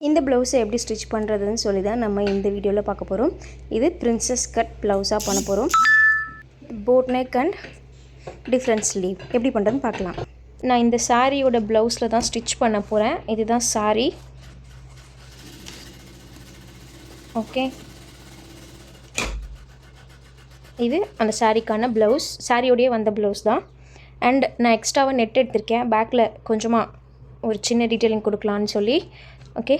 இந்த ப்ளவுஸை எப்படி ஸ்டிச் பண்ணுறதுன்னு சொல்லி தான் நம்ம இந்த வீடியோவில் பார்க்க போகிறோம். இது பிரின்சஸ் கட் ப்ளவுஸாக பண்ண போகிறோம். Boat neck and different sleeve எப்படி பண்ணுறதுன்னு பார்க்கலாம். நான் இந்த சாரியோட ப்ளவுஸில் தான் ஸ்டிச் பண்ண போகிறேன். இதுதான் சாரி. ஓகே, இது அந்த சாரிக்கான ப்ளவுஸ். சாரியோடையே வந்த ப்ளவுஸ் தான். அண்ட் நான் எக்ஸ்ட்ராவாக நெட் எடுத்திருக்கேன். பேக்கில் கொஞ்சமாக ஒரு சின்ன டீட்டெயிலிங் கொடுக்கலான்னு சொல்லி. ஓகே,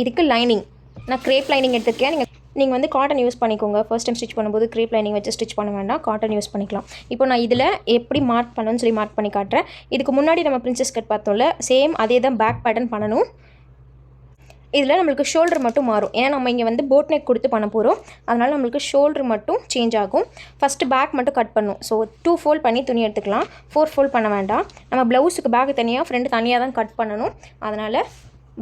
இதுக்கு லைனிங் நான் க்ரேப் லைனிங் எடுத்திருக்கேன். நீங்கள் வந்து காட்டன் யூஸ் பண்ணிக்கோங்க. ஃபர்ஸ்ட் டைம் ஸ்டிச் பண்ணும்போது க்ரேப் லைனிங் வச்சு ஸ்டிச் பண்ண வேண்டாம், காட்டன் யூஸ் பண்ணிக்கலாம். இப்போ நான் இதில் எப்படி மார்க் பண்ணணும்னு சொல்லி மார்க் பண்ணி காட்டுறேன். இதுக்கு முன்னாடி நம்ம பிரின்சஸ் கட் பார்த்தோம்ல, சேம் அதே தான் பேக் பேட்டர்ன் பண்ணணும். இதில் நம்மளுக்கு ஷோல்டர் மட்டும் மாறும். ஏன்னா நம்ம இங்கே வந்து போட் நெக் கொடுத்து பண்ண போகிறோம். அதனால் நம்மளுக்கு ஷோல்டர் மட்டும் சேஞ்ச் ஆகும். ஃபஸ்ட்டு பேக் மட்டும் கட் பண்ணணும். ஸோ 2 ஃபோல்ட் பண்ணி துணி எடுத்துக்கலாம். 4 ஃபோல்ட் பண்ண வேண்டாம். நம்ம ப்ளவுஸுக்கு பேக் தனியாக, ஃப்ரெண்டு தனியாக தான் கட் பண்ணணும். அதனால்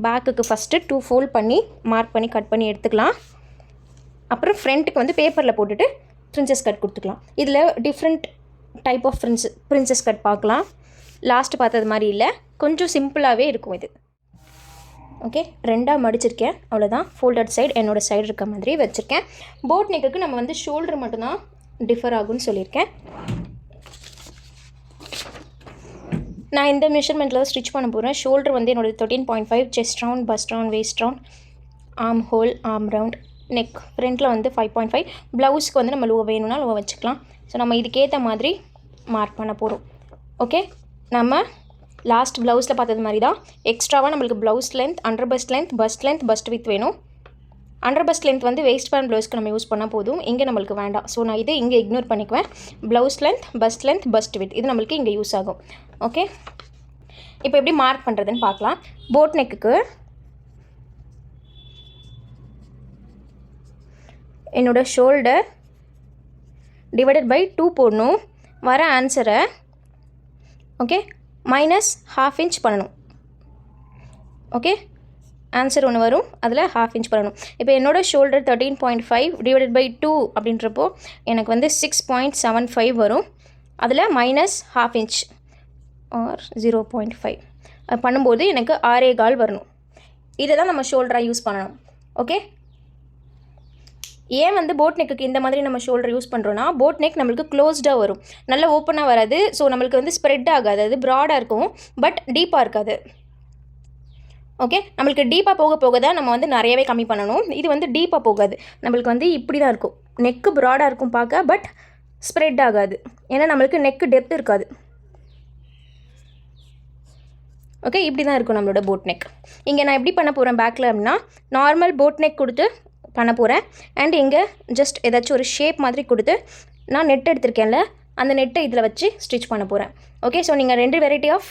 பேக்குக்கு ஃபஸ்ட்டு 2 ஃபோல்ட் பண்ணி மார்க் பண்ணி கட் பண்ணி எடுத்துக்கலாம். அப்புறம் ஃப்ரண்ட்டுக்கு வந்து பேப்பரில் போட்டுட்டு பிரின்சஸ் கட் கொடுத்துக்கலாம். இதில் different type of princess cut பார்க்கலாம். லாஸ்ட்டு பார்த்தது மாதிரி இல்லை, கொஞ்சம் சிம்பிளாகவே இருக்கும் இது. ஓகே, 2ஆக மடிச்சிருக்கேன், அவ்வளோதான். ஃபோல்டட் சைடு என்னோடய சைடு இருக்க மாதிரி வச்சுருக்கேன். போட் நெக்குக்கு நம்ம வந்து ஷோல்டர் மட்டும்தான் டிஃபர் ஆகும்னு சொல்லியிருக்கேன். நான் இந்த மெஷர்மெண்ட்டில் தான் ஸ்டிச் பண்ண போகிறேன். ஷோல்டர் வந்து என்னோடய 13.5, chest round, first round, waste round, arm whole, arm round, neck ஃப்ரண்ட்டில் வந்து 5.5. ப்ளவுஸ்க்கு வந்து நம்ம லோ வேணும்னா லோ வச்சுக்கலாம். ஸோ நம்ம இதுக்கேற்ற மாதிரி மார்க் பண்ண போகிறோம். ஓகே, நம்ம லாஸ்ட் ப்ளவுஸில் பார்த்தது மாதிரி தான். எக்ஸ்ட்ராவாக நம்மளுக்கு blouse length, under first length, first with வேணும். அண்டர் பஸ்ட் லென்த் வந்து வேஸ்ட் பேண்ட் ப்ளவுஸ்க்கு நம்ம யூஸ் பண்ணால் போதும், இங்கே நம்மளுக்கு வேண்டாம். ஸோ நான் இதை இங்கே இக்னோர் பண்ணிக்குவேன். ப்ளவுஸ் லென்த், பஸ்ட் வித் இது நம்மளுக்கு இங்கே யூஸ் ஆகும். ஓகே, இப்போ எப்படி மார்க் பண்ணுறதுன்னு பார்க்கலாம். போட் நெக்குக்கு என்னோடய ஷோல்டர் டிவைடட் பை 2 போடணும். வர ஆன்சரை ஓகே -1/2 இன்ச் பண்ணணும். ஓகே, ஆன்சர் ஒன்று வரும், அதில் 1/2 இன்ச் பண்ணணும். இப்போ என்னோடய ஷோல்டர் 13.5 டிவைடட் பை 2 அப்படின்றப்போ எனக்கு வந்து 6.75 வரும். அதில் -1/2 இன்ச் ஆர் 0.5 பண்ணும்போது எனக்கு 6.25 வரணும். இதை தான் நம்ம ஷோல்டராக யூஸ் பண்ணணும். ஓகே, ஏன் வந்து போட் நெக்குக்கு இந்த மாதிரி நம்ம ஷோல்டர் யூஸ் பண்ணுறோன்னா, போட் நெக் நம்மளுக்கு க்ளோஸ்டாக வரும், நல்லா ஓப்பனாக வராது. ஸோ நம்மளுக்கு வந்து ஸ்ப்ரெட் ஆகாது, அது ப்ராடாக இருக்கும், பட் டீப்பாக இருக்காது. ஓகே, நம்மளுக்கு டீப்பாக போக போக தான் நம்ம வந்து நிறையவே கம்மி பண்ணணும். இது வந்து டீப்பாக போகாது, நம்மளுக்கு வந்து இப்படி தான் இருக்கும். நெக்கு ப்ராடாக இருக்கும் பார்க்க, பட் ஸ்ப்ரெட் ஆகாது. ஏன்னா நம்மளுக்கு நெக்கு டெப்த் இருக்காது. ஓகே, இப்படி தான் இருக்கும் நம்மளோட போட் நெக். இங்கே நான் எப்படி பண்ண போகிறேன் பேக்கில் அப்படின்னா, நார்மல் போட் நெக் கொடுத்து பண்ண போகிறேன். அண்ட் இங்கே ஜஸ்ட் ஏதாச்சும் ஒரு ஷேப் மாதிரி கொடுத்து நான் நெட் எடுத்திருக்கேன்ல, அந்த நெட்டை இதில் வச்சு ஸ்டிச் பண்ண போகிறேன். ஓகே, ஸோ நீங்கள் 2 வெரைட்டி ஆஃப்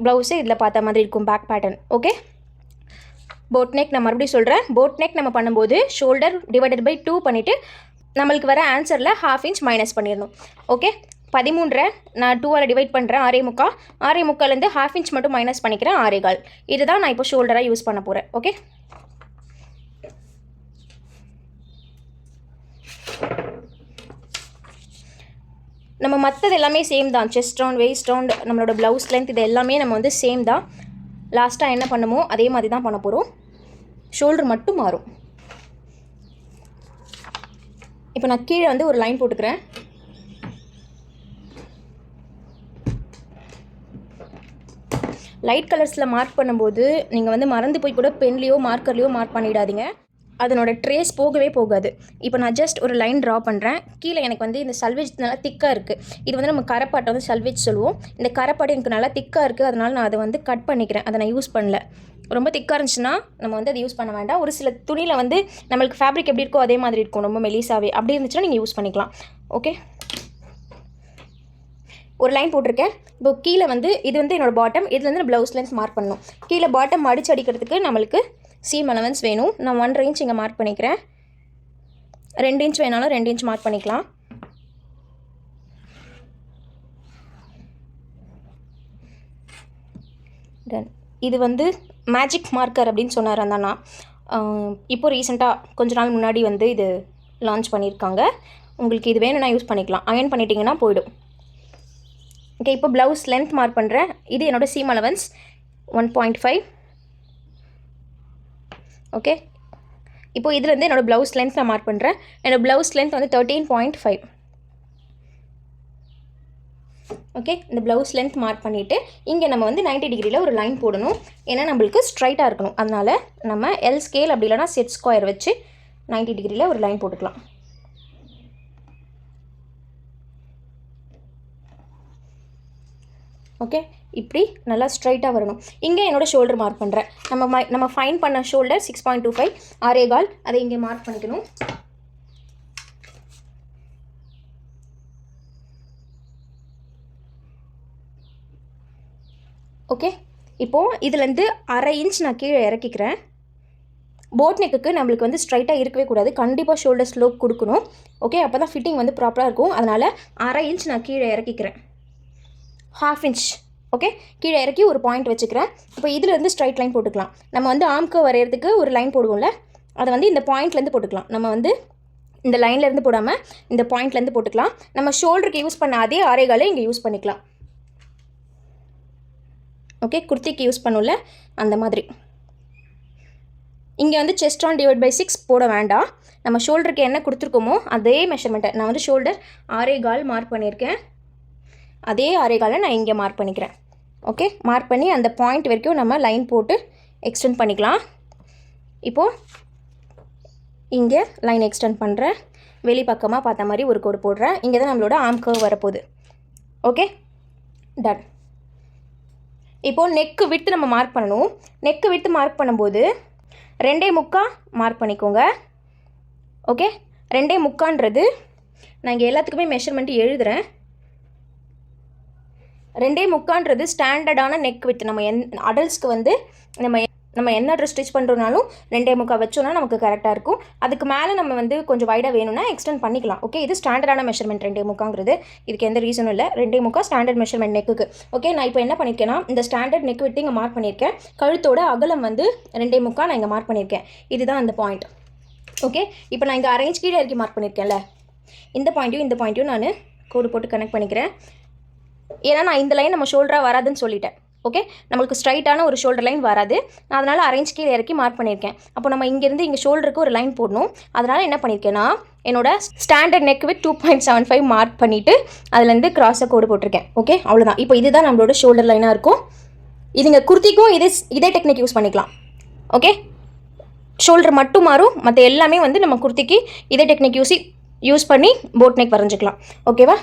ப்ளவுஸு இதில் பார்த்த மாதிரி இருக்கும் back pattern. Okay, boat neck நான் மறுபடியும் சொல்கிறேன். போட் நெக் நம்ம பண்ணும்போது ஷோல்டர் டிவைடட் பை 2 பண்ணிவிட்டு நம்மளுக்கு வர ஆன்சரில் 1/2 இன்ச் மைனஸ் பண்ணிடணும். ஓகே, 13 நான் 2ஆல் டிவைட் பண்ணுறேன், 6.25 1/2 இன்ச் மட்டும் மைனஸ் பண்ணிக்கிறேன், 6.25. இதுதான் நான் இப்போ ஷோல்டராக யூஸ் பண்ண போகிறேன். ஓகே, நம்ம மற்றது எல்லாமே சேம் தான். செஸ்ட் ரவுண்ட், வேஸ்ட் ரவுண்ட், நம்மளோட ப்ளவுஸ் லென்த், இது எல்லாமே நம்ம வந்து சேம் தான். லாஸ்ட்டாக என்ன பண்ணுமோ அதே மாதிரி தான் பண்ண போகிறோம். ஷோல்டர் மட்டும் மாறும். இப்போ நான் கீழே வந்து ஒரு லைன் போட்டுக்கிறேன். லைட் கலர்ஸில் மார்க் பண்ணும்போது நீங்கள் வந்து மறந்து போய் கூட பென்லேயோ மார்க்கர்லேயோ மார்க் பண்ணிடாதீங்க, அதனோட ட்ரேஸ் போகவே போகாது. இப்போ நான் ஜஸ்ட் ஒரு லைன் ட்ரா பண்ணுறேன். கீழே எனக்கு வந்து இந்த சல்வேஜ் நல்லா திக்காக இருக்குது. இது வந்து நம்ம கரைப்பாட்டை வந்து சல்வேஜ் சொல்லுவோம். இந்த கரைப்பாடு எனக்கு நல்லா திக்காக இருக்குது, அதனால் நான் அதை வந்து கட் பண்ணிக்கிறேன். அதை நான் யூஸ் பண்ணல. ரொம்ப திக்காக இருந்துச்சுன்னா நம்ம வந்து அதை யூஸ் பண்ண வேண்டாம். ஒரு சில துணியில் வந்து நம்மளுக்கு ஃபேப்ரிக் எப்படி இருக்கோ அதே மாதிரி இருக்கும், ரொம்ப மெலிசாவே. அப்படி இருந்துச்சுன்னா நீங்கள் யூஸ் பண்ணிக்கலாம். ஓகே, ஒரு லைன் போட்டிருக்கேன். இப்போ கீழே வந்து இது வந்து என்னோடய பாட்டம், இதில் வந்து ப்ளவுஸ் லென்த் மார்க் பண்ணணும். கீழே பாட்டம் மடிச்சு அடிக்கிறதுக்கு நம்மளுக்கு சீம் அலவன்ஸ் வேணும். நான் 1.5 இன்ச் இங்கே மார்க் பண்ணிக்கிறேன். 2 இன்ச் வேணாலும் 2 இன்ச் மார்க் பண்ணிக்கலாம். தென் இது வந்து மேஜிக் மார்க்கர் அப்படின்னு சொன்னார் அந்த அண்ணா. இப்போ ரீசெண்டாக கொஞ்ச நாள் முன்னாடி வந்து இது லான்ச் பண்ணியிருக்காங்க. உங்களுக்கு இது வேணும்னா யூஸ் பண்ணிக்கலாம். அயர்ன் பண்ணிட்டீங்கன்னா போய்டும். ஓகே, இப்போ ப்ளவுஸ் லென்த் மார்க் பண்ணுறேன். இது என்னோடய சீம் அலவன்ஸ் 1.5. ஓகே, இப்போது இதுலேருந்து என்னோடய ப்ளவுஸ் லென்த் நான் மார்க் பண்ணுறேன். என்னோடய ப்ளவுஸ் லென்த் வந்து 13.5. ஓகே, இந்த ப்ளவுஸ் லென்த் மார்க் பண்ணிவிட்டு இங்கே நம்ம வந்து 90 டிகிரியில் ஒரு லைன் போடணும். ஏன்னா நம்மளுக்கு ஸ்ட்ரைட்டாக இருக்கணும். அதனால் நம்ம எல் ஸ்கேல் அப்படி இல்லைனா செட் ஸ்கொயர் வச்சு 90 டிகிரியில் ஒரு லைன் போட்டுக்கலாம். ஓகே, இப்படி நல்லா ஸ்ட்ரைட்டாக வரணும். இங்கே என்னோடய ஷோல்டர் மார்க் பண்ணுறேன். நம்ம ஃபைன் பண்ண ஷோல்டர் 6.25 6.25, அதை இங்கே மார்க் பண்ணிக்கணும். ஓகே, இப்போது இதுலேருந்து 1/2 இன்ச் நான் கீழே இறக்கிக்கிறேன். போட் நெக்குக்கு நம்மளுக்கு வந்து ஸ்ட்ரைட்டாக இருக்கவே கூடாது. கண்டிப்பாக ஷோல்டர் ஸ்லோப் கொடுக்கணும். ஓகே, அப்போ தான் ஃபிட்டிங் வந்து ப்ராப்பராக இருக்கும். அதனால் 1/2 இன்ச் நான் கீழே இறக்கிக்கிறேன். 1/2 இன்ச் ஓகே, கீழே இறக்கி ஒரு பாயிண்ட் வச்சுக்கிறேன். இப்போ இதிலேருந்து ஸ்ட்ரைட் லைன் போட்டுக்கலாம். நம்ம வந்து ஆம்க்கு வரைகிறதுக்கு ஒரு லைன் போடுவோம்ல, அதை வந்து இந்த பாயிண்ட்லேருந்து போட்டுக்கலாம். நம்ம வந்து இந்த லைன்லேருந்து போடாமல் இந்த பாயிண்ட்லேருந்து போட்டுக்கலாம். நம்ம ஷோல்டருக்கு யூஸ் பண்ண அதே 6.25 இங்கே யூஸ் பண்ணிக்கலாம். ஓகே, குர்த்திக்கு யூஸ் பண்ணல அந்த மாதிரி. இங்கே வந்து செஸ்ட் ஆன் டிவைட் பை 6 போட வேண்டாம். நம்ம ஷோல்டருக்கு என்ன கொடுத்துருக்கோமோ அதே மெஷர்மெண்ட்டை நான் வந்து ஷோல்டர் 6.25 மார்க் பண்ணியிருக்கேன். அதே 6.25 நான் இங்கே மார்க் பண்ணிக்கிறேன். ஓகே, மார்க் பண்ணி அந்த பாயிண்ட் வரைக்கும் நம்ம லைன் போட்டு எக்ஸ்டெண்ட் பண்ணிக்கலாம். இப்போது இங்கே லைன் எக்ஸ்டெண்ட் பண்ணுறேன். வெளி பக்கமாக பார்த்த மாதிரி ஒரு கோடு போடுறேன். இங்கே தான் நம்மளோட ஆர்ம் கர்வ் வரப்போகுது. Okay, done. இப்போது நெக்கு விட்டு நம்ம மார்க் பண்ணணும். நெக்கு விட்டு மார்க் பண்ணும்போது 2.25 மார்க் பண்ணிக்கோங்க. ஓகே, 2.25ன்றது நான் இங்கே எல்லாத்துக்குமே மெஷர்மெண்ட் எழுதுகிறேன். 2.25ன்றது ஸ்டாண்டர்டான நெக் வித். நம்ம அடல்ட்ஸ்க்கு வந்து நம்ம என்ன ட்ரெஸ் ஸ்டிச் பண்ணுறோனாலும் 2.25 வச்சோன்னா நமக்கு கரெக்டாக இருக்கும். அதுக்கு மேலே நம்ம வந்து கொஞ்சம் வைடாக வேணும்னா எக்ஸ்டெண்ட் பண்ணிக்கலாம். ஓகே, இது ஸ்டாண்டர்டான மெஷர்மெண்ட் 2.25ங்கிறது. இதுக்கு எந்த ரீசனும் இல்லை. 2.25 ஸ்டாண்டர்ட் மெஷர்மெண்ட் நெக்குக்கு. ஓகே, நான் இப்போ என்ன பண்ணியிருக்கேன்னா இந்த ஸ்டாண்டர்ட் நெக் விட்டு இங்கே மார்க் பண்ணியிருக்கேன். கழுத்தோட அகலம் வந்து 2.25 நான் இங்கே மார்க் பண்ணியிருக்கேன். இதுதான் அந்த பாயிண்ட். ஓகே, இப்போ நான் இங்கே 1/2 இன்ச் கீழே இறக்கி மார்க் பண்ணியிருக்கேன்ல, இந்த பாயிண்ட்டையும் நான் கோடு போட்டு கனெக்ட் பண்ணிக்கிறேன். ஏன்னா நான் இந்த லைன் நம்ம ஷோல்டராக வராதுன்னு சொல்லிட்டேன். ஓகே, நம்மளுக்கு ஸ்ட்ரைட்டான ஒரு ஷோல்டர் லைன் வராது. நான் அதனால் 1/2 இன்ச் கீழே இறக்கி மார்க் பண்ணியிருக்கேன். அப்போ நம்ம இங்கேருந்து இங்கே ஷோல்டருக்கு ஒரு லைன் போடணும். அதனால் என்ன பண்ணியிருக்கேன்னா என்னோட ஸ்டாண்டர்ட் நெக் வித் 2.75 மார்க் பண்ணிவிட்டு அதுலேருந்து கிராஸை கோடு போட்டிருக்கேன். ஓகே, அவ்வளோதான். இப்போ இதுதான் நம்மளோட ஷோல்டர் லைனாக இருக்கும். இதுங்க குர்த்திக்கும் இதே டெக்னிக் யூஸ் பண்ணிக்கலாம். ஓகே, ஷோல்டர் மட்டும் மாறும், மற்ற எல்லாமே வந்து நம்ம குர்த்திக்கு இதே டெக்னிக் யூஸ் பண்ணி போட் நெக் வரைஞ்சிக்கலாம். ஓகேவா?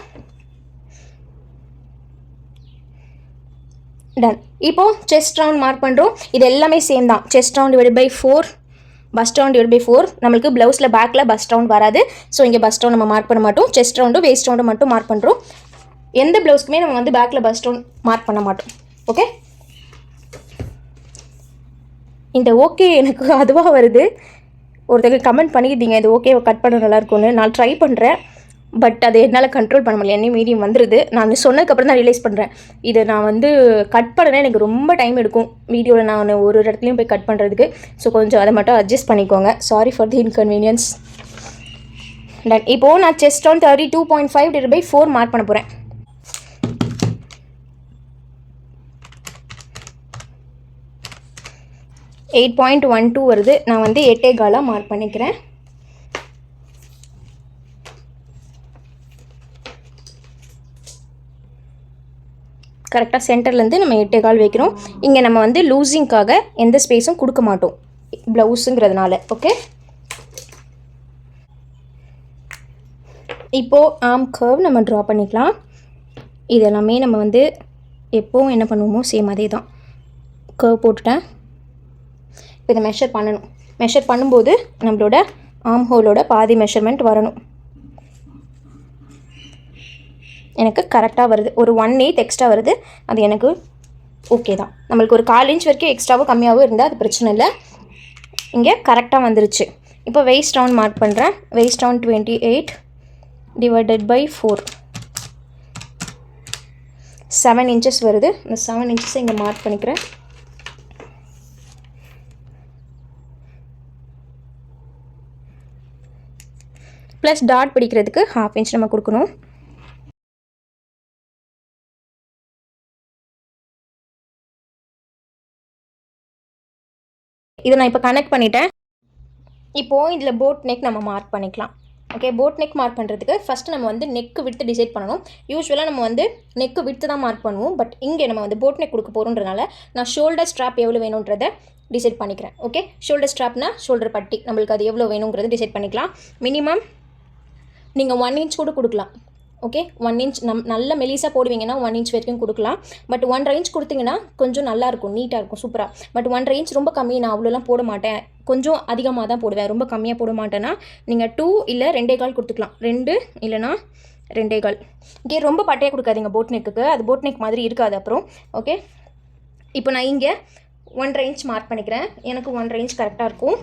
டன். இப்போது செஸ்ட் ரவுண்ட் மார்க் பண்ணுறோம். இது எல்லாமே சேம் தான். Chest round divide by 4, bust round divide by 4. நம்மளுக்கு ப்ளவுஸில் பேக்கில் பஸ்ட் ரவுண்ட் வராது. ஸோ இங்கே பஸ்ட் ரவுண்ட் நம்ம மார்க் பண்ண மாட்டோம். செஸ்ட் ரவுண்டும் வேஸ்ட் ரவுண்டும் மட்டும் மார்க் பண்ணுறோம். எந்த ப்ளவுஸ்க்குமே நம்ம வந்து பேக்கில் பஸ்ட் ரவுண்ட் மார்க் பண்ண மாட்டோம். ஓகே, இந்த ஓகே எனக்கு அதுவாக வருது. ஒருத்தருக்கு கமெண்ட் பண்ணிக்கிட்டீங்க இது ஓகே கட் பண்ண நல்லாயிருக்கும்னு. நான் ட்ரை பண்ணுறேன், பட் அது என்னால் கண்ட்ரோல் பண்ண முடியல. என்ன மீடியம் வந்துடுது. நான் சொன்னதுக்கப்புறம் தான் ரியலைஸ் பண்ணுறேன். இதை நான் வந்து கட் பண்ணனா எனக்கு ரொம்ப டைம் எடுக்கும். வீடியோவில் நான் ஒரு இடத்துலையும் போய் கட் பண்ணுறதுக்கு. ஸோ கொஞ்சம் அதை மட்டும் அட்ஜஸ்ட் பண்ணிக்கோங்க. Sorry for the inconvenience. Done. இப்போது நான் chest round 32.5 divide by 4 mark பண்ண போகிறேன். $8.12 வருது. நான் வந்து 8.25 மார்க் பண்ணிக்கிறேன். கரெக்டாக சென்டர்லேருந்து நம்ம 8.25 வைக்கிறோம். இங்கே நம்ம வந்து லூசிங்காக எந்த ஸ்பேஸும் கொடுக்க மாட்டோம் ப்ளவுஸுங்கிறதுனால. ஓகே, இப்போது ஆர்ம் கர்வ் நம்ம ட்ரா பண்ணிக்கலாம். இது எல்லாமே நம்ம வந்து எப்போவும் என்ன பண்ணுவோமோ சேம் அதே தான். கர்வ் போட்டுட்டேன். இப்போ இதை மெஷர் பண்ணணும். மெஷர் பண்ணும்போது நம்மளோட ஆர்ம் ஹோலோட பாதி மெஷர்மெண்ட் வரணும். எனக்கு கரெக்டாக வருது. ஒரு 1/8 எக்ஸ்ட்ரா வருது. அது எனக்கு ஓகே தான். நம்மளுக்கு ஒரு 1/4 இன்ச் வரைக்கும் எக்ஸ்ட்ராவோ கம்மியாகவோ இருந்தால் அது பிரச்சனை இல்லை. இங்கே கரெக்டாக வந்துருச்சு. இப்போ வெயிஸ்ட் ரவுண்ட் மார்க் பண்ணுறேன். Waist round 28 divided by 4, 7 inches வருது. இந்த 7 இன்ச்சஸை இங்கே மார்க் பண்ணிக்கிறேன். ப்ளஸ் டாட் பிடிக்கிறதுக்கு 1/2 இன்ச் நம்ம கொடுக்கணும். இதை நான் இப்போ கனெக்ட் பண்ணிட்டேன். இப்போது இதில் போட் நெக் நம்ம மார்க் பண்ணிக்கலாம். ஓகே, போட் நெக் மார்க் பண்ணுறதுக்கு ஃபஸ்ட்டு நம்ம வந்து நெக்கு விட்டு டிசைட் பண்ணணும். யூஸ்வலாக நம்ம வந்து நெக்கு விட்டு தான் மார்க் பண்ணுவோம். பட் இங்கே நம்ம வந்து போட் நெக் கொடுக்க போகிறோன்றனால நான் ஷோல்டர் ஸ்ட்ராப் எவ்வளோ வேணுன்றதை டிசைட் பண்ணிக்கிறேன். ஓகே, ஷோல்டர் ஸ்ட்ராப்னா ஷோல்டர் பட்டி நம்மளுக்கு அது எவ்வளோ வேணுங்கிறது டிசைட் பண்ணிக்கலாம். மினிமம் நீங்கள் 1 இன்ச் கூட கொடுக்கலாம். ஓகே, 1 இன்ச் நல்ல மெலிசாக போடுவீங்கன்னா 1 இன்ச் வரைக்கும் கொடுக்கலாம். பட் 1.5 இன்ச் கொடுத்தீங்கன்னா கொஞ்சம் நல்லாயிருக்கும், நீட்டாக இருக்கும், சூப்பராக. பட் 1.5 இன்ச் ரொம்ப கம்மி, நான் அவ்வளோலாம் போட மாட்டேன், கொஞ்சம் அதிகமாக தான் போடுவேன், ரொம்ப கம்மியாக போட மாட்டேன்னா நீங்கள் 2 இல்லை 2.25 கொடுத்துக்கலாம். 2 இல்லைனா 2.25. ஓகே, ரொம்ப பட்டையாக கொடுக்காதீங்க போட் நெக்குக்கு, அது போட் நெக் மாதிரி இருக்காது அப்புறம். ஓகே, இப்போ நான் இங்கே 1.5 இன்ச் மார்க் பண்ணிக்கிறேன். எனக்கு 1.5 இன்ச் கரெக்டாக இருக்கும்.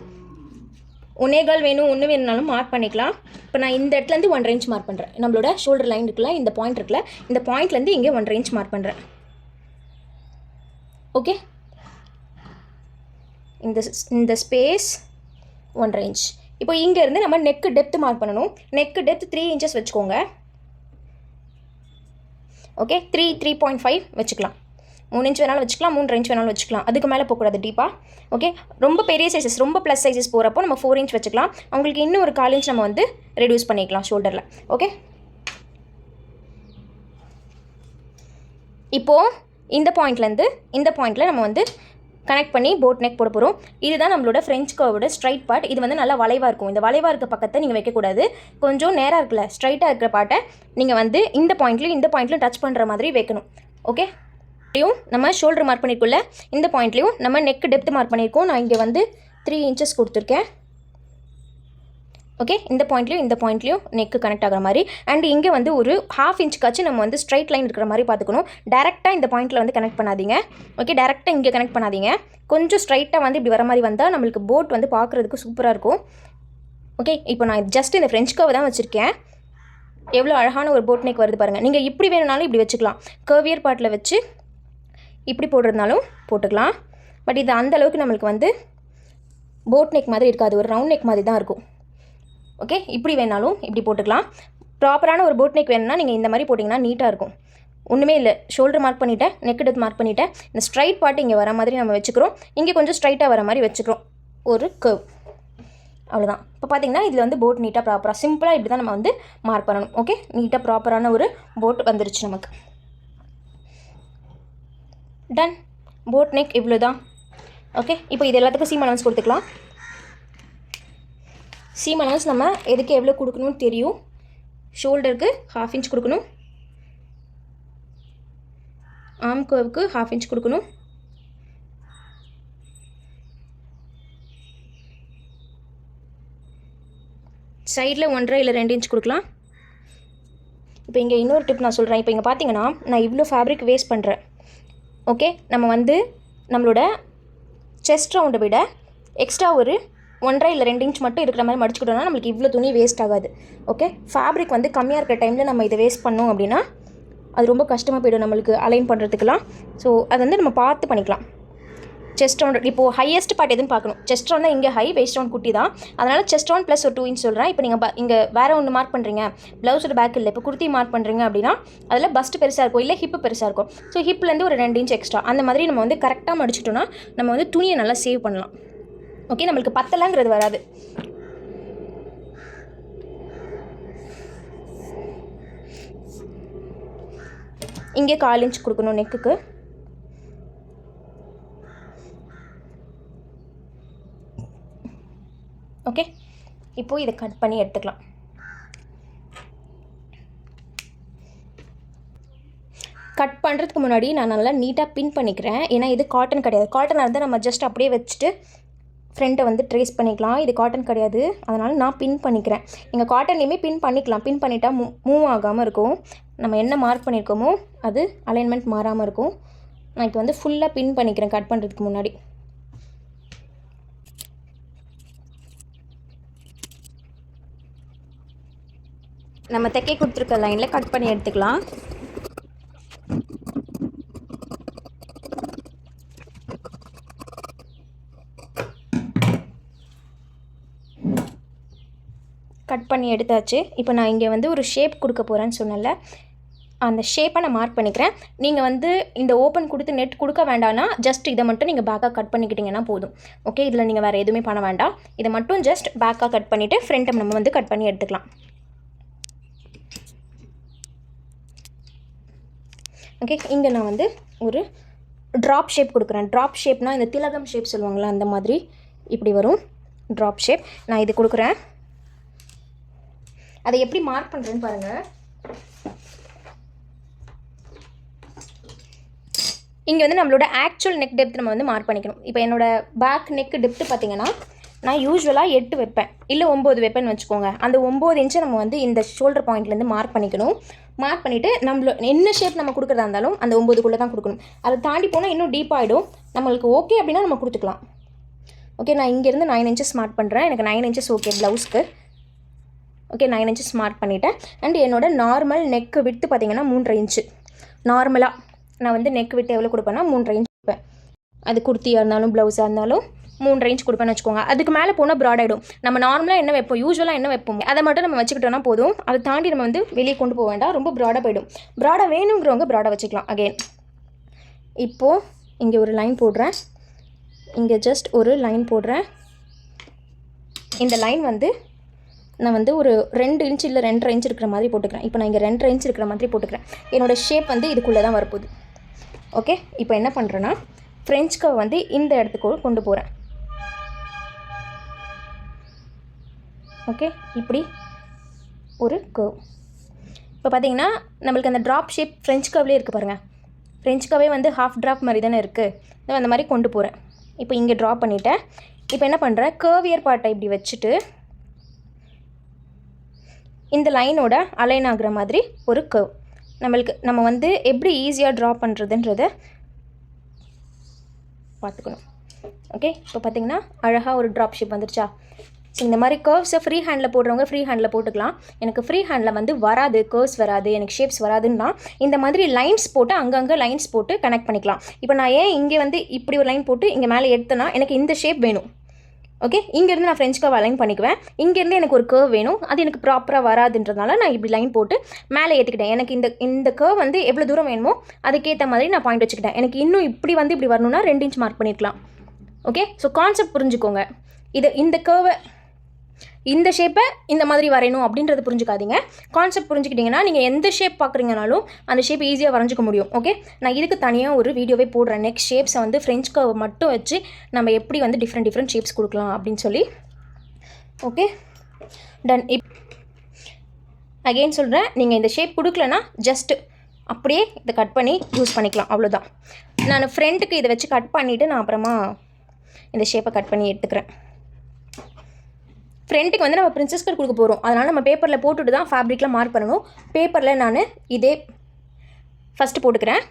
1.25 வேணும், 1 வேணும்னாலும் மார்க் பண்ணிக்கலாம். இப்போ நான் இந்த இடத்துலேருந்து 1.5 இன்ச் மார்க் பண்ணுறேன். நம்மளோட ஷோல்டர் லைன் இருக்குல்ல, இந்த பாயிண்ட் இருக்குல்ல, இந்த பாயிண்ட்லேருந்து இங்கே 1.5 இன்ச் மார்க் பண்ணுறேன். ஓகே, இந்த ஸ்பேஸ் 1.5 இன்ச். இப்போ இங்கேருந்து நம்ம நெக்கு டெப்த் மார்க் பண்ணணும். நெக்கு டெப்த் 3 இன்ச்சஸ் வச்சுக்கோங்க. ஓகே, 3.5 வச்சுக்கலாம். 3 இன்ச் வேணாலும் வச்சுக்கலாம், 3.5 இன்ச் வேணாலும் வச்சுக்கலாம். அதுக்கு மேலே போகக்கூடாது டீப்பாக. ஓகே, ரொம்ப பெரிய சைஸஸ், ரொம்ப ப்ளஸ் சைஸஸ் போகிறப்போ நம்ம 4 இன்ச் வச்சுக்கலாம். அவங்களுக்கு இன்னும் ஒரு 1/4 இன்ச் நம்ம வந்து ரெடியூஸ் பண்ணிக்கலாம் ஷோல்டரில். ஓகே, இப்போது இந்த பாயிண்ட்லேருந்து இந்த பாயிண்ட்டில் நம்ம வந்து கனெக்ட் பண்ணி போட் நெக் போட போகிறோம். இதுதான் நம்மளோட ஃப்ரெஞ்ச் கர்வோட ஸ்ட்ரைட் பார்ட். இது வந்து நல்லா வளைவாக இருக்கும். இந்த வளைவாக இருக்க பக்கத்தை நீங்கள் வைக்கக்கூடாது. கொஞ்சம் நேராக இருக்குல்ல, ஸ்ட்ரைட்டாக இருக்கிற பார்ட்டை நீங்கள் வந்து இந்த பாயிண்ட்லையும் டச் பண்ணுற மாதிரி வைக்கணும். ஓகே, நம்ம ஷோல்டர் மார்க் பண்ணியிருக்கோம்ல, இந்த பாயிண்ட்லையும் நம்ம நெக் டெப்த் மார்க் பண்ணியிருக்கோம். நான் இங்கே வந்து 3 இன்ச்சஸ் கொடுத்துருக்கேன். ஓகே, இந்த பாயிண்ட்லையும் நெக்கு கனெக்ட் ஆகிற மாதிரி. அண்ட் இங்கே வந்து ஒரு 1/2 இன்ச்சுக்காச்சும் நம்ம வந்து ஸ்ட்ரைட் லைன் இருக்கிற மாதிரி பார்த்துக்கணும். டேரெக்டாக இந்த பாயிண்ட்டில் வந்து கனெக்ட் பண்ணாதீங்க. ஓகே, டேரெக்டாக இங்கே கனெக்ட் பண்ணாதீங்க. கொஞ்சம் ஸ்ட்ரைட்டாக வந்து இப்படி வர மாதிரி வந்தால் நம்மளுக்கு போட் வந்து பார்க்குறதுக்கு சூப்பராக இருக்கும். ஓகே, இப்போ நான் ஜஸ்ட் இந்த ஃப்ரெஞ்ச் கர்வ் தான் வச்சுருக்கேன். எவ்வளோ அழகான ஒரு போட் நெக் வருது பாருங்கள். நீங்கள் இப்படி வேணுனாலும் இப்படி வச்சுக்கலாம். கர்வியர் பார்ட்டில் வச்சு இப்படி போடுறதுனாலும் போட்டுக்கலாம். பட் இது அந்தளவுக்கு நம்மளுக்கு வந்து போட் நெக் மாதிரி இருக்காது, ஒரு ரவுண்ட் நெக் மாதிரி தான் இருக்கும். ஓகே, இப்படி வேணாலும் இப்படி போட்டுக்கலாம். ப்ராப்பரான ஒரு போட் நெக் வேணும்னா நீங்கள் இந்த மாதிரி போட்டிங்கன்னா நீட்டாக இருக்கும். ஒன்றுமே இல்லை, ஷோல்டர் மார்க் பண்ணிவிட்டேன், நெக் டெப்த் மார்க் பண்ணிவிட்டேன். இந்த ஸ்ட்ரைட் பார்ட் இங்கே வர மாதிரி நம்ம வச்சுக்கிறோம். இங்கே கொஞ்சம் ஸ்ட்ரைட்டாக வர மாதிரி வச்சுக்கிறோம், ஒரு கர்வ். அவ்வளோதான். இப்போ பார்த்தீங்கன்னா இதில் வந்து போட் நீட்டாக ப்ராப்பராக சிம்பிளாக இப்படி தான் நம்ம வந்து மார்க் பண்ணணும். ஓகே, நீட்டாக ப்ராப்பரான ஒரு போட் வந்துருச்சு நமக்கு. டன், போட் நெக் இவ்வளோ தான். ஓகே, இப்போ இது எல்லாத்துக்கும் சீம் அலவன்ஸ் கொடுத்துக்கலாம். சீம் அலவன்ஸ் நம்ம எதுக்கு எவ்வளோ கொடுக்கணும்னு தெரியும். ஷோல்டருக்கு 1/2 இன்ச் கொடுக்கணும், ஆர்ம் கர்வுக்கு 1/2 இன்ச் கொடுக்கணும், சைடில் 1.5 இல்லை 2 இன்ச் கொடுக்கலாம். இப்போ இங்கே இன்னொரு டிப் நான் சொல்கிறேன். இப்போ இங்கே பார்த்தீங்கன்னா நான் இவ்வளோ ஃபேப்ரிக் வேஸ்ட் பண்ணுறேன். ஓகே, நம்ம வந்து நம்மளோட செஸ்ட் ரவுண்டை விட எக்ஸ்ட்ரா ஒரு 1.5 இல்லை 2 இன்ச் மட்டும் இருக்கிற மாதிரி மடிச்சுக்கிட்டோம்னா நம்மளுக்கு இவ்வளோ துணி வேஸ்ட் ஆகாது. ஓகே, ஃபேப்ரிக் வந்து கம்மியாக இருக்கிற டைமில் நம்ம இதை வேஸ்ட் பண்ணோம் அப்படின்னா அது ரொம்ப கஷ்டமாக போய்டும் நம்மளுக்கு அலைன் பண்ணுறதுக்கெலாம். ஸோ அது வந்து நம்ம பார்த்து பண்ணிக்கலாம். செஸ்ட் ரவுண்ட் இப்போது ஹையஸ்ட் பார்ட் எதுன்னு பார்க்கணும். செஸ்ட் ரவுண்ட் தான் இங்கே ஹை, வேஸ்ட் ரவுண்ட் குட்டி தான். அதனால் செஸ்ட் ரவுண்ட் ப்ளஸ் ஒரு 2 இன்ச் சொல்கிறேன். இப்போ நீங்கள் இங்கே வேறு ஒன்று மார்க் பண்ணுறீங்க, ப்ளவுஸோட பேக் இல்லை, இப்போ குர்த்தி மார்க் பண்ணுறீங்க அப்படின்னா அதில் பஸ்ட் பெருசாக இருக்கும், இல்லை ஹிப்பு பெருசாக இருக்கும். ஸோ ஹிப்லேருந்து ஒரு 2 இன்ச் எக்ஸ்ட்ரா அந்த மாதிரி நம்ம வந்து கரெக்டாக மடிச்சிட்டோன்னா நம்ம வந்து துணியை நல்லா சேவ் பண்ணலாம். ஓகே, நம்மளுக்கு பத்தலைங்கிறது வராது. இங்கே 1/4 இன்ச் கொடுக்கணும் நெக்குக்கு. ஓகே, இப்போது இதை கட் பண்ணி எடுத்துக்கலாம். கட் பண்ணுறதுக்கு முன்னாடி நான் நல்லா நீட்டாக பின் பண்ணிக்கிறேன். ஏன்னா இது காட்டன் கிடையாது. காட்டனாக இருந்தால் நம்ம ஜஸ்ட் அப்படியே வச்சுட்டு ஃப்ரண்ட்டை வந்து ட்ரேஸ் பண்ணிக்கலாம். இது காட்டன் கிடையாது, அதனால் நான் பின் பண்ணிக்கிறேன். நீங்கள் காட்டன்லேயுமே பின் பண்ணிக்கலாம். பின் பண்ணிட்டா மூவ் ஆகாமல் இருக்கும். நம்ம என்ன மார்க் பண்ணியிருக்கோமோ அது அலைன்மெண்ட் மாறாமல் இருக்கும். நான் இப்போ வந்து ஃபுல்லாக பின் பண்ணிக்கிறேன் கட் பண்ணுறதுக்கு முன்னாடி. நம்ம தைக்க கொடுத்துருக்க லைனில் கட் பண்ணி எடுத்துக்கலாம். கட் பண்ணி எடுத்தாச்சு. இப்போ நான் இங்கே வந்து ஒரு ஷேப் கொடுக்க போகிறேன்னு சொன்னல, அந்த ஷேப்பை நான் மார்க் பண்ணிக்கிறேன். நீங்கள் வந்து இந்த ஓப்பன் கொடுத்து நெட் கொடுக்க வேண்டாம்னா ஜஸ்ட் இதை மட்டும் நீங்கள் பேக்காக கட் பண்ணிக்கிட்டிங்கன்னா போதும். ஓகே, இதில் நீங்கள் வேறு எதுவுமே பண்ண வேண்டாம். இதை மட்டும் ஜஸ்ட் பேக்காக கட் பண்ணிவிட்டு ஃப்ரண்ட்டை நம்ம வந்து கட் பண்ணி எடுத்துக்கலாம். ஓகே, இங்கே நான் வந்து ஒரு ட்ராப் ஷேப் கொடுக்குறேன். ட்ராப் ஷேப்னால் இந்த திலகம் ஷேப் சொல்லுவாங்களா, அந்த மாதிரி இப்படி வரும் ட்ராப் ஷேப். நான் இது கொடுக்குறேன். அதை எப்படி மார்க் பண்ணுறேன்னு பாருங்கள். இங்கே வந்து நம்மளோட ஆக்சுவல் நெக் டெப்த் நம்ம வந்து மார்க் பண்ணிக்கணும். இப்போ என்னோடய பேக் நெக் டெப்த்து பார்த்திங்கன்னா நான் யூஸ்வலாக 8 வைப்பேன், இல்லை 9 வைப்பேன்னு வச்சுக்கோங்க. அந்த 9 இன்ச்சை நம்ம வந்து இந்த ஷோல்டர் பாயிண்ட்லேருந்து மார்க் பண்ணிக்கணும். மார்க் பண்ணிவிட்டு என்ன ஷேப் நம்ம கொடுக்குறதா இருந்தாலும் அந்த 9க்குள்ளே தான் கொடுக்கணும். அதை தாண்டி போனால் இன்னும் டீப்பாகிடும். நம்மளுக்கு ஓகே அப்படின்னா நம்ம கொடுத்துக்கலாம். ஓகே, நான் இங்கேருந்து 9 இன்ச்சஸ் மார்க் பண்ணுறேன். எனக்கு 9 இன்ச்சஸ் ஓகே ப்ளவுஸ்க்கு. ஓகே, 9 இன்ச்சஸ் மார்க் பண்ணிவிட்டேன். அண்ட் என்னோடய நார்மல் நெக்கு விட்டு பார்த்திங்கன்னா 3.5 இன்ச்சு. நார்மலாக நான் வந்து நெக் விட்டு எவ்வளோ கொடுப்பேன்னா 3.5 இன்ச் கொடுப்பேன். அது குர்த்தியாக இருந்தாலும் ப்ளவுஸாக இருந்தாலும் 3.5 இன்ச் கொடுப்பேன்னு வச்சுக்கோங்க. அதுக்கு மேலே போனால் ப்ராட் ஆகிடும். நம்ம நார்மலாக என்ன வைப்போம், யூஸ்வலாக என்ன வைப்போம், அதை மட்டும் நம்ம வச்சுக்கிட்டோன்னா போதும். அதை தாண்டி நம்ம வந்து வெளியே கொண்டு போக வேண்டாம், ரொம்ப ப்ராடாக போயிடும். ப்ராடாக வேணுங்கிறவங்க ப்ராடாக வச்சுக்கலாம். அகெயின் இப்போது இங்கே ஒரு லைன் போடுறேன், இங்கே ஜஸ்ட் ஒரு லைன் போடுறேன். இந்த லைன் வந்து நான் வந்து ஒரு 2 இன்ச் இல்லை 2.5 இன்ச் இருக்கிற மாதிரி போட்டுக்கிறேன். இப்போ நான் இங்கே 2.5 இன்ச் இருக்கிற மாதிரி போட்டுக்கிறேன். என்னோடய ஷேப் வந்து இதுக்குள்ளே தான் வரப்போகுது. ஓகே, இப்போ என்ன பண்ணுறேன்னா ஃப்ரெஞ்ச் கர்வ் வந்து இந்த இடத்துக்கு கொண்டு போகிறேன். ஓகே, இப்படி ஒரு கர்வ். இப்போ பார்த்தீங்கன்னா நம்மளுக்கு அந்த ட்ராப் ஷேப் ஃப்ரெஞ்ச் கர்வ்லேயே இருக்குது பாருங்கள். ஃப்ரெஞ்ச் கர்வே வந்து ஹாஃப் ட்ராப் மாதிரி தானே இருக்குது. அந்த மாதிரி கொண்டு போகிறேன். இப்போ இங்கே ட்ரா பண்ணிவிட்டேன். இப்போ என்ன பண்ணுறேன், கர்வியர் பார்ட்டை இப்படி வச்சுட்டு இந்த லைனோட அலைன் ஆகிற மாதிரி ஒரு கர்வ். நம்ம வந்து எப்படி ஈஸியாக ட்ரா பண்ணுறதுன்றதை பார்த்துக்கணும். ஓகே, இப்போ பார்த்திங்கன்னா அழகாக ஒரு ட்ராப் ஷேப் வந்துருச்சா. ஸோ இந்த மாதிரி கர்வ்ஸை ஃப்ரீ ஹேண்டில் போடுறவங்க ஃப்ரீ ஹேண்டில் போட்டுக்கலாம். எனக்கு ஃப்ரீ ஹேண்டில் வந்து வராது, கர்வ்ஸ் வராது, எனக்கு ஷேப்ஸ் வராதுன்னா இந்த மாதிரி லைன்ஸ் போட்டு அங்கங்கே லைன்ஸ் போட்டு கனெக்ட் பண்ணிக்கலாம். இப்போ நான் ஏன் இங்கே வந்து இப்படி ஒரு லைன் போட்டு இங்கே மேலே எடுத்தேன்னா எனக்கு இந்த ஷேப் வேணும். ஓகே, இங்கேருந்து நான் ஃப்ரெஞ்ச் கர்வ் அலைன் பண்ணிக்குவேன். இங்கேருந்து எனக்கு ஒரு கர்வ் வேணும், அது எனக்கு ப்ராப்பராக வராதுன்றதுனால நான் இப்படி லைன் போட்டு மேலே ஏற்றிக்கிட்டேன். எனக்கு இந்த கர்வ் வந்து எவ்வளோ தூரம் வேணுமோ அதுக்கேற்ற மாதிரி நான் பாயிண்ட் வச்சுக்கிட்டேன். எனக்கு இன்னும் இப்படி வந்து இப்படி வரணும்னா 2 இன்ச் மார்க் பண்ணியிருக்கலாம். ஓகே, ஸோ கான்செப்ட் புரிஞ்சுக்கோங்க. இந்த கர்வை இந்த ஷேப்பை இந்த மாதிரி வரையணும் அப்படின்றது புரிஞ்சுக்காதீங்க. கான்செப்ட் புரிஞ்சுக்கிட்டிங்கன்னா நீங்கள் எந்த ஷேப் பார்க்குறீங்கனாலும் அந்த ஷேப் ஈஸியாக வரைஞ்சிக்க முடியும். ஓகே, நான் இதுக்கு தனியாக ஒரு வீடியோவே போடுறேன். நெக்ஸ்ட் ஷேப்ஸை வந்து ஃப்ரெஞ்ச் கர்வ் மட்டும் வச்சு நம்ம எப்படி வந்து டிஃப்ரெண்ட் ஷேப்ஸ் கொடுக்கலாம் அப்படின்னு சொல்லி. Okay, ton. அகெயின் சொல்கிறேன், நீங்கள் இந்த ஷேப் கொடுக்கலன்னா ஜஸ்ட் அப்படியே இதை கட் பண்ணி யூஸ் பண்ணிக்கலாம், அவ்வளோதான். நான் ஃப்ரண்ட்டுக்கு இதை வச்சு கட் பண்ணிவிட்டு நான் அப்புறமா இந்த ஷேப்பை கட் பண்ணி எடுத்துக்கிறேன். ஃப்ரண்ட்டுக்கு வந்து நம்ம பிரின்சஸ் கட் கொடுக்க போகிறோம், அதனால் நம்ம பேப்பரில் போட்டுட்டு தான் ஃபேப்ரிக்கில் மார்க் பண்ணணும். பேப்பரில் நான் இதே ஃபஸ்ட்டு போட்டுக்கிறேன்.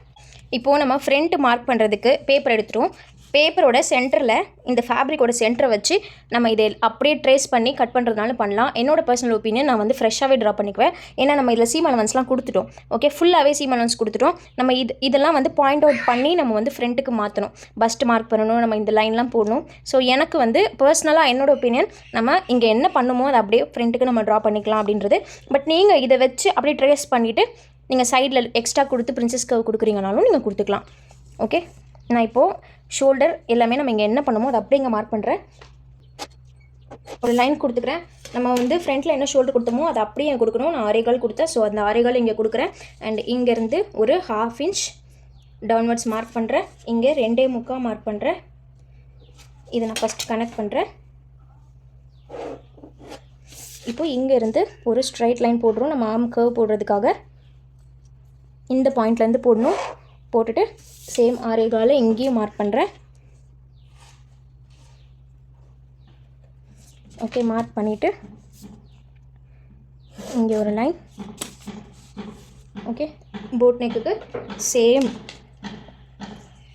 இப்போது நம்ம ஃப்ரண்ட்டு மார்க் பண்ணுறதுக்கு பேப்பர் எடுத்துட்டோம். பேப்பரோட சென்டரில் இந்த ஃபேப்ரிக்கோட சென்டரை வச்சு நம்ம இதை அப்படியே ட்ரேஸ் பண்ணி கட் பண்ணுறதுனால பண்ணலாம். என்னோட பர்சனல் ஒப்பீனியன் நான் வந்து ஃப்ரெஷ்ஷாகவே ட்ரா பண்ணிக்குவேன். ஏன்னா நம்ம இதில் சீம் அலவன்ஸ்லாம் கொடுத்துட்டோம். ஓகே, ஃபுல்லாகவே சீம் அலவன்ஸ் கொடுத்துட்டோம். நம்ம இதெல்லாம் வந்து பாயிண்ட் அவுட் பண்ணி நம்ம வந்து ஃப்ரண்ட்டுக்கு மாற்றணும். பஸ்ட் மார்க் பண்ணணும், நம்ம இந்த லைன்லாம் போடணும். ஸோ எனக்கு வந்து பர்சனலாக என்னோட ஒப்பீனியன் நம்ம இங்கே என்ன பண்ணுமோ அதை அப்படியே ஃப்ரண்ட்டுக்கு நம்ம ட்ரா பண்ணிக்கலாம் அப்படின்றது. பட் நீங்கள் இதை வச்சு அப்படியே ட்ரேஸ் பண்ணிவிட்டு நீங்கள் சைடில் எக்ஸ்ட்ரா கொடுத்து பிரின்சஸ் கர்வ் கொடுக்குறீங்கனாலும் நீங்கள் கொடுத்துக்கலாம். ஓகே, நான் இப்போது ஷோல்டர் எல்லாமே நம்ம இங்கே என்ன பண்ணுமோ அதை அப்படியே இங்கே மார்க் பண்ணுறேன். ஒரு லைன் கொடுத்துக்கிறேன். நம்ம வந்து ஃப்ரண்ட்டில் என்ன ஷோல்டர் கொடுத்தோமோ அதை அப்படியே கொடுக்கணும். நான் 6 கால் கொடுத்தேன். ஸோ அந்த 6 கால் இங்கே கொடுக்குறேன். அண்ட் இங்கேருந்து ஒரு 1/2 இன்ச் டவுன்வர்ட்ஸ் மார்க் பண்ணுறேன். இங்கே 2.25 மார்க் பண்ணுறேன். இதை நான் ஃபஸ்ட் கனெக்ட் பண்ணுறேன். இப்போது இங்கேருந்து ஒரு ஸ்ட்ரைட் லைன் போடுறோம். நம்ம ஆர்ம் கர்வ் போடுறதுக்காக இந்த பாயிண்ட்லேருந்து போடணும். போட்டுட்டு சேம் 6 காலை இங்கேயும் மார்க் பண்ணுறேன். ஓகே, மார்க் பண்ணிவிட்டு இங்கே ஒரு லைன். ஓகே, போட் நெக்குக்கு சேம்.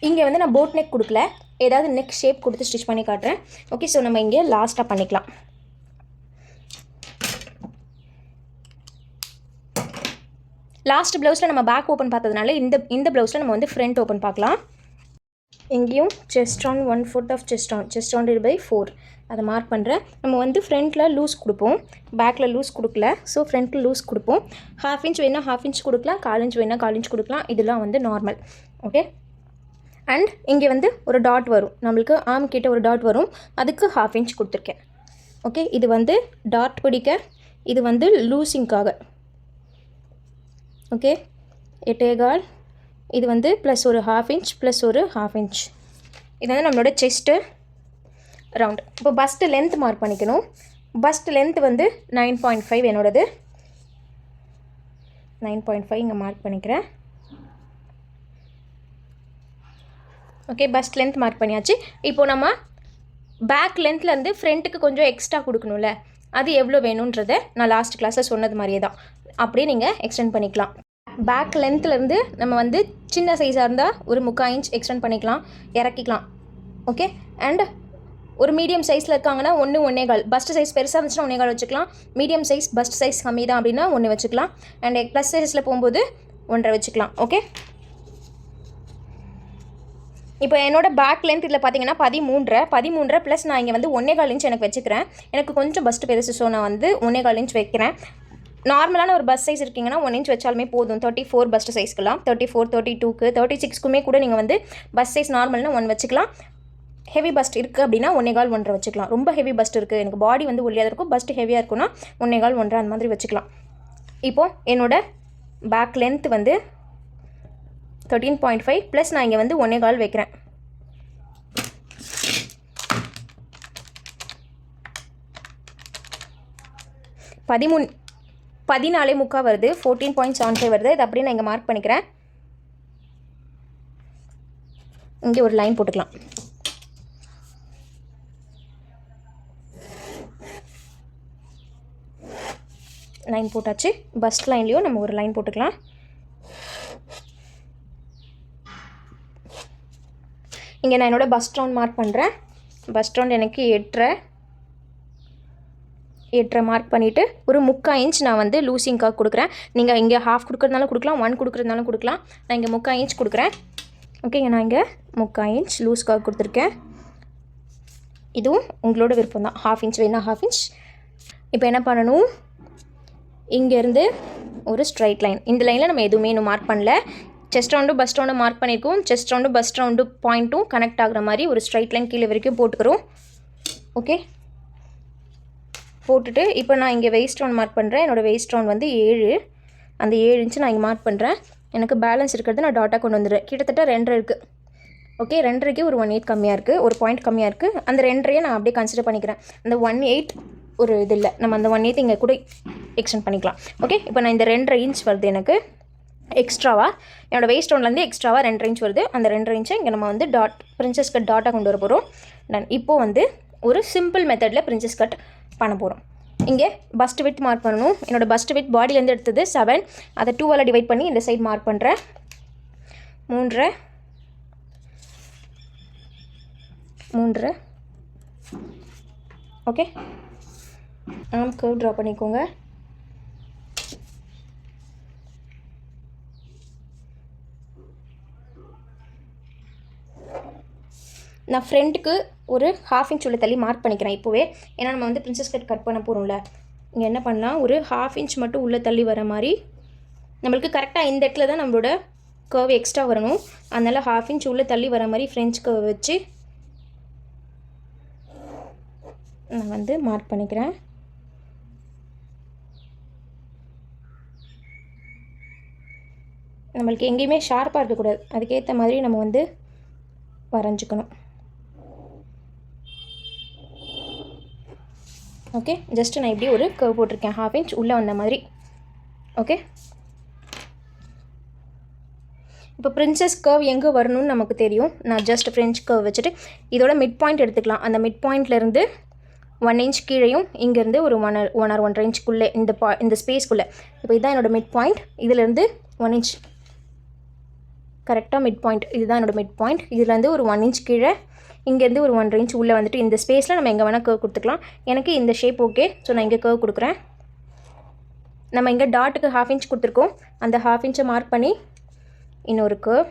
இங்கே வந்து நான் போட் நெக் கொடுக்கல, ஏதாவது நெக் ஷேப் கொடுத்து ஸ்டிச் பண்ணி காட்டுறேன். ஓகே, ஸோ நம்ம இங்கே லாஸ்ட்டாக பண்ணிக்கலாம். லாஸ்ட் ப்ளவுஸில் நம்ம பேக் ஓப்பன் பார்த்ததுனால இந்த ப்ளவுஸில் நம்ம வந்து ஃப்ரண்ட் ஓப்பன் பார்க்கலாம். இங்கேயும் chest round 1/4 of chest round by 4 அதை மார்க் பண்ணுறேன். நம்ம வந்து ஃப்ரண்ட்டில் லூஸ் கொடுப்போம், பேக்கில் லூஸ் கொடுக்கல. ஸோ ஃப்ரண்ட்டில் லூஸ் கொடுப்போம். 1/2 இன்ச் வேணால் 1/2 இன்ச் கொடுக்கலாம், 1/4 இன்ச் வேணால் 1/4 இன்ச் கொடுக்கலாம். இதெல்லாம் வந்து நார்மல். ஓகே, அண்ட் இங்கே வந்து ஒரு டாட் வரும், நம்மளுக்கு ஆம் கிட்ட ஒரு டாட் வரும், அதுக்கு 1/2 இன்ச் கொடுத்துருக்கேன். ஓகே, இது வந்து டாட் பிடிக்க, இது வந்து லூஸிங்காக. ஓகே, 8.25, இது வந்து ப்ளஸ் ஒரு 1/2 இன்ச் ப்ளஸ் ஒரு 1/2 இன்ச். இது வந்து நம்மளோட செஸ்ட்டு ரவுண்ட். இப்போ பஸ்ட்டு லென்த் மார்க் பண்ணிக்கணும். பஸ்ட் லென்த் வந்து 9.5 என்னோடது. 9.5 இங்கே மார்க் பண்ணிக்கிறேன். ஓகே, பஸ்ட் லென்த் மார்க் பண்ணியாச்சு. இப்போ நம்ம பேக் லென்த்லேருந்து ஃப்ரண்ட்டுக்கு கொஞ்சம் எக்ஸ்ட்ரா கொடுக்கணும்ல, அது எவ்வளோ வேணுன்றதை நான் லாஸ்ட் கிளாஸில் சொன்னது மாதிரியே தான் அப்படியே நீங்கள் எக்ஸ்டெண்ட் பண்ணிக்கலாம். பேக் லென்த்லேருந்து நம்ம வந்து சின்ன சைஸாக இருந்தால் ஒரு 3/4 இன்ச் எக்ஸ்டெண்ட் பண்ணிக்கலாம், இறக்கிக்கலாம். ஓகே, அண்ட் ஒரு மீடியம் சைஸில் இருக்காங்கன்னா 1 1/4, பஸ்ட் சைஸ் பெருசாக இருந்துச்சுன்னா 1/4 வச்சுக்கலாம். மீடியம் சைஸ் பஸ்ட் சைஸ் கம்மி தான் அப்படின்னா 1 வச்சுக்கலாம். அண்ட் ப்ளஸ் சைஸில் போகும்போது 1.5 வச்சுக்கலாம். ஓகே, இப்போ என்னோட பேக் லென்த் இதில் பார்த்தீங்கன்னா 13 ப்ளஸ் நான் இங்கே வந்து 1/4 இன்ச் எனக்கு வச்சுக்கிறேன். எனக்கு கொஞ்சம் பஸ்ட் பெருசு, ஸோ நான் வந்து 1/4 இன்ச் வைக்கிறேன். நார்மலான ஒரு பஸ் சைஸ் இருக்கீங்கன்னா 1 இன்ச் வச்சாலுமே போதும். 34 பஸ்ட் சைஸ்க்குலாம், 34 32க்கு 36க்குமே கூட நீங்கள் வந்து பஸ் சைஸ் நார்மல்னால் 1 வச்சுக்கலாம். ஹெவி பஸ்ட் இருக்குது அப்படின்னா 1/4 1.5 வச்சுக்கலாம். ரொம்ப ஹெவி பஸ்ட் இருக்குது, எனக்கு பாடி வந்து ஒல்லியாக இருக்கும், பஸ்ட் ஹெவியாக இருக்குன்னா 1/4 1.5 அந்த மாதிரி வச்சுக்கலாம். இப்போது என்னோட பேக் லென்த் வந்து 13.5 ப்ளஸ் நான் இங்கே வந்து 1/4 வைக்கிறேன். பதிமூணு 14.75 வருது, 14.75 வருது. இது அப்படியே நான் இங்கே மார்க் பண்ணிக்கிறேன். இங்கே ஒரு லைன் போட்டுக்கலாம். லைன் போட்டாச்சு. பஸ்ட் லைன்லேயும் நம்ம ஒரு லைன் போட்டுக்கலாம். இங்கே நான் என்னோடய பஸ்ட் ரவுண்ட் மார்க் பண்ணுறேன். பஸ்ட் ரவுண்ட் எனக்கு 8.5 மார்க் பண்ணிவிட்டு ஒரு 3/4 இன்ச் நான் வந்து லூசிங்காக கொடுக்குறேன். நீங்கள் இங்கே 1/2 கொடுக்குறதுனாலும் கொடுக்கலாம், 1 கொடுக்குறதுனாலும் கொடுக்கலாம். நான் இங்கே 3/4 இன்ச் கொடுக்குறேன். ஓகேங்க, நான் இங்கே 3/4 இன்ச் லூஸ்க்காக கொடுத்துருக்கேன். இதுவும் உங்களோட விருப்பம் தான், 1/2 இன்ச் வேணால் 1/2 இன்ச். இப்போ என்ன பண்ணணும், இங்கேருந்து ஒரு ஸ்ட்ரைட் லைன், இந்த லைனில் நம்ம எதுவுமே இன்னும் மார்க் பண்ணல. Chest round first round mark பண்ணியிருக்கோம். செஸ்ட் ரவுண்டு பஸ்ட் ரவுண்டு பாயிண்ட்டும் கனெக்ட் ஆகிற மாதிரி ஒரு ஸ்ட்ரைட் லைன் கீழே வரைக்கும் போட்டுக்கிறோம். ஓகே, போட்டுட்டு இப்போ நான் இங்கே வெயிஸ்ட் ரவுண்ட் மார்க் பண்ணுறேன். என்னோடய வெயிஸ்ட் ரவுண்ட் வந்து 7, அந்த 7 இன்ச்சு நான் இங்கே மார்க் பண்ணுறேன். எனக்கு பேலன்ஸ் இருக்கிறது நான் டாட்டாக கொண்டு வந்துடுறேன். கிட்டத்தட்ட 2.5 இருக்குது. ஓகே, 2.5க்கு ஒரு 1/8 கம்மியாக இருக்குது, ஒரு பாயிண்ட் கம்மியாக இருக்குது. அந்த 2.5 நான் அப்படியே கன்சிடர் பண்ணிக்கிறேன். அந்த 1/8 ஒரு இது இல்லை, நம்ம அந்த 1/8 இங்கே கூட எக்ஸ்டெண்ட் பண்ணிக்கலாம். ஓகே, இப்போ நான் இந்த 2.5 இன்ச் வருது எனக்கு எக்ஸ்ட்ராவாக, என்னோடய வெயிஸ்ட் ரவுண்ட்லேருந்து எக்ஸ்ட்ராவாக 2.5 இன்ச் வருது. அந்த 2.5 இன்ச்சை இங்கே நம்ம வந்து பிரின்சஸ் கட் டாட்டாக கொண்டு வர போகிறோம். டன். இப்போது வந்து ஒரு சிம்பிள் மெத்தடில் பிரின்சஸ் கட் பண்ண போகிறோம். இங்கே பஸ்ட் வித் மார்க் பண்ணணும். என்னோடய பஸ்ட் வித் பாடியிலேருந்து எடுத்தது 7, அதை 2ஆல் டிவைட் பண்ணி இந்த சைட் மார்க் பண்ணுறேன். 3.5. ஓகே, ஆம் கர்வ் ட்ரா பண்ணிக்கோங்க. நான் ஃப்ரண்ட்டுக்கு ஒரு 1/2 இன்ச் உள்ள தள்ளி மார்க் பண்ணிக்கிறேன் இப்போவே. ஏன்னா நம்ம வந்து பிரின்சஸ் கட் பண்ண போகிறோம்ல. இங்கே என்ன பண்ணலாம், ஒரு 1/2 இன்ச் மட்டும் உள்ளே தள்ளி வர மாதிரி. நம்மளுக்கு கரெக்டாக இந்த இடத்துல தான் நம்மளோட கர்வ் எக்ஸ்ட்ரா வரணும். அதனால் 1/2 இன்ச் உள்ளே தள்ளி வர மாதிரி ஃப்ரெஞ்ச் கர்வ் வச்சு நான் வந்து மார்க் பண்ணிக்கிறேன். நம்மளுக்கு எங்கேயுமே ஷார்ப்பாக இருக்கக்கூடாது, அதுக்கேற்ற மாதிரி நம்ம வந்து வரைஞ்சிக்கணும். ஓகே, ஜஸ்ட்டு நான் இப்படி ஒரு கர்வ் போட்டிருக்கேன், 1/2 இன்ச் உள்ளே வந்த மாதிரி. ஓகே, இப்போ பிரின்சஸ் கர்வ் எங்கே வரணும்னு நமக்கு தெரியும். நான் ஜஸ்ட் ஃப்ரெஞ்ச் கர்வ் வச்சுட்டு இதோட மிட் பாயிண்ட் எடுத்துக்கலாம். அந்த மிட் பாயிண்ட்லேருந்து 1 இன்ச் கீழேயும் இங்கேருந்து ஒரு 1 or 1.5 இன்ச்சுக்குள்ளே இந்த ஸ்பேஸ்க்குள்ளே. இப்போ இதுதான் என்னோடய மிட் பாயிண்ட். இதிலேருந்து 1 இன்ச் கரெக்டாக மிட் பாயிண்ட், இதுதான் என்னோடய மிட் பாயிண்ட். இதுலேருந்து ஒரு 1 இன்ச் கீழே, இங்கேருந்து ஒரு 1.5 இன்ச் உள்ளே வந்துட்டு இந்த ஸ்பேஸில் நம்ம எங்கே வேணால் கர்வ் கொடுத்துக்கலாம். எனக்கு இந்த ஷேப் ஓகே, ஸோ நான் இங்கே கர்வ் கொடுக்குறேன். நம்ம இங்கே டாட்டுக்கு 1/2 இன்ச் கொடுத்துருக்கோம். அந்த 1/2 இன்ச்சை மார்க் பண்ணி இன்னொரு கர்வ்.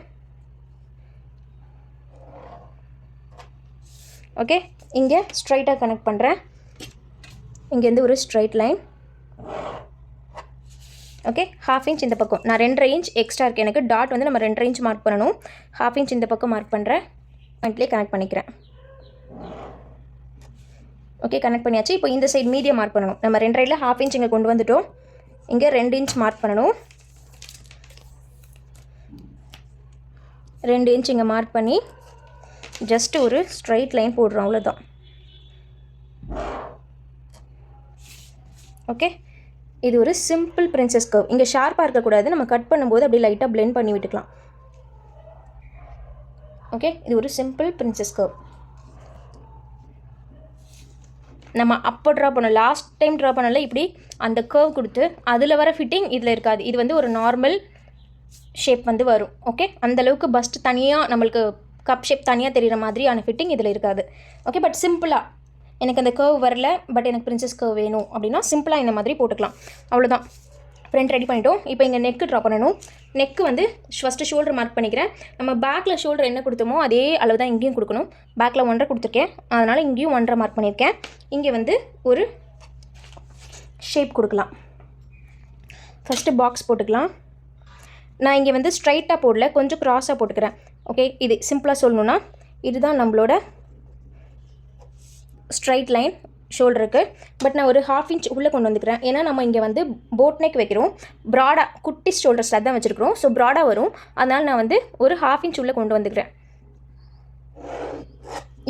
ஓகே, இங்கே ஸ்ட்ரைட்டாக கனெக்ட் பண்ணுறேன். இங்கேருந்து ஒரு ஸ்ட்ரைட் லைன். ஓகே, 1/2 இன்ச் இந்த பக்கம். நான் 2.5 இன்ச் எக்ஸ்ட்ரா இருக்குது எனக்கு. டாட் வந்து நம்ம 2.5 இன்ச் மார்க் பண்ணணும். 1/2 இன்ச் இந்த பக்கம் மார்க் பண்ணுறேன். பாயிண்ட்லேயே கனெக்ட் பண்ணிக்கிறேன். ஓகே, கனெக்ட் பண்ணியாச்சு. இப்போ இந்த சைடு மீடியம் மார்க் பண்ணணும். நம்ம 2.5ல 1/2 இன்ச் இங்கே கொண்டு வந்துட்டோம். இங்கே 2 இன்ச் மார்க் பண்ணணும். 2 இன்ச் இங்கே மார்க் பண்ணி ஜஸ்ட் ஒரு ஸ்ட்ரைட் லைன் போடுறோம், அவ்வளோதான். ஓகே, இது ஒரு சிம்பிள் பிரின்சஸ் கர்வ். இங்கே ஷார்ப்பாக இருக்கக்கூடாது. நம்ம கட் பண்ணும்போது அப்படியே லைட்டாக பிளெண்ட் பண்ணி விட்டுக்கலாம். ஓகே, இது ஒரு சிம்பிள் பிரின்சஸ் கர்வ். நம்ம அப்போ ட்ரா பண்ணோம், லாஸ்ட் டைம் ட்ரா பண்ணல இப்படி அந்த கர்வ் கொடுத்து அதில் வர ஃபிட்டிங் இதில் இருக்காது. இது வந்து ஒரு நார்மல் ஷேப் வந்து வரும். ஓகே, அந்தளவுக்கு பஸ்ட் தனியாக நம்மளுக்கு கப் ஷேப் தனியாக தெரிகிற மாதிரியான ஃபிட்டிங் இதில் இருக்காது. ஓகே, பட் சிம்பிளாக எனக்கு அந்த கர்வ் வரல, பட் எனக்கு பிரின்சஸ் கர்வ் வேணும் அப்படின்னா சிம்பிளாக இந்த மாதிரி போட்டுக்கலாம், அவ்வளோதான். ஃப்ரண்ட் ரெடி பண்ணிட்டோம். இப்போ இங்கே நெக்கு ட்ரா பண்ணணும். நெக்கு வந்து ஃபஸ்ட்டு ஷோல்டர் மார்க் பண்ணிக்கிறேன். நம்ம பேக்கில் ஷோல்டர் என்ன கொடுத்தோமோ அதே அளவு தான் இங்கேயும் கொடுக்கணும். பேக்கில் 1.5 கொடுத்துருக்கேன், அதனால் இங்கேயும் 1.5 மார்க் பண்ணியிருக்கேன். இங்கே வந்து ஒரு ஷேப் கொடுக்கலாம். ஃபஸ்ட்டு பாக்ஸ் போட்டுக்கலாம். நான் இங்கே வந்து ஸ்ட்ரைட்டாக போடல, கொஞ்சம் க்ராஸாக போட்டுக்கிறேன். ஓகே, இது சிம்பிளாக சொல்லணுன்னா இதுதான் நம்மளோட ஸ்ட்ரைட் லைன் ஷோல்டருக்கு. பட் நான் ஒரு 1/2 இன்ச் உள்ளே கொண்டு வந்துக்கிறேன். ஏன்னா நம்ம இங்கே வந்து போட் நெக் வைக்கிறோம், ப்ராடாக குட்டி ஷோல்டர்ஸில் தான் வச்சுருக்கிறோம். ஸோ ப்ராடாக வரும், அதனால் நான் வந்து ஒரு 1/2 இன்ச் உள்ளே கொண்டு வந்துக்கிறேன்.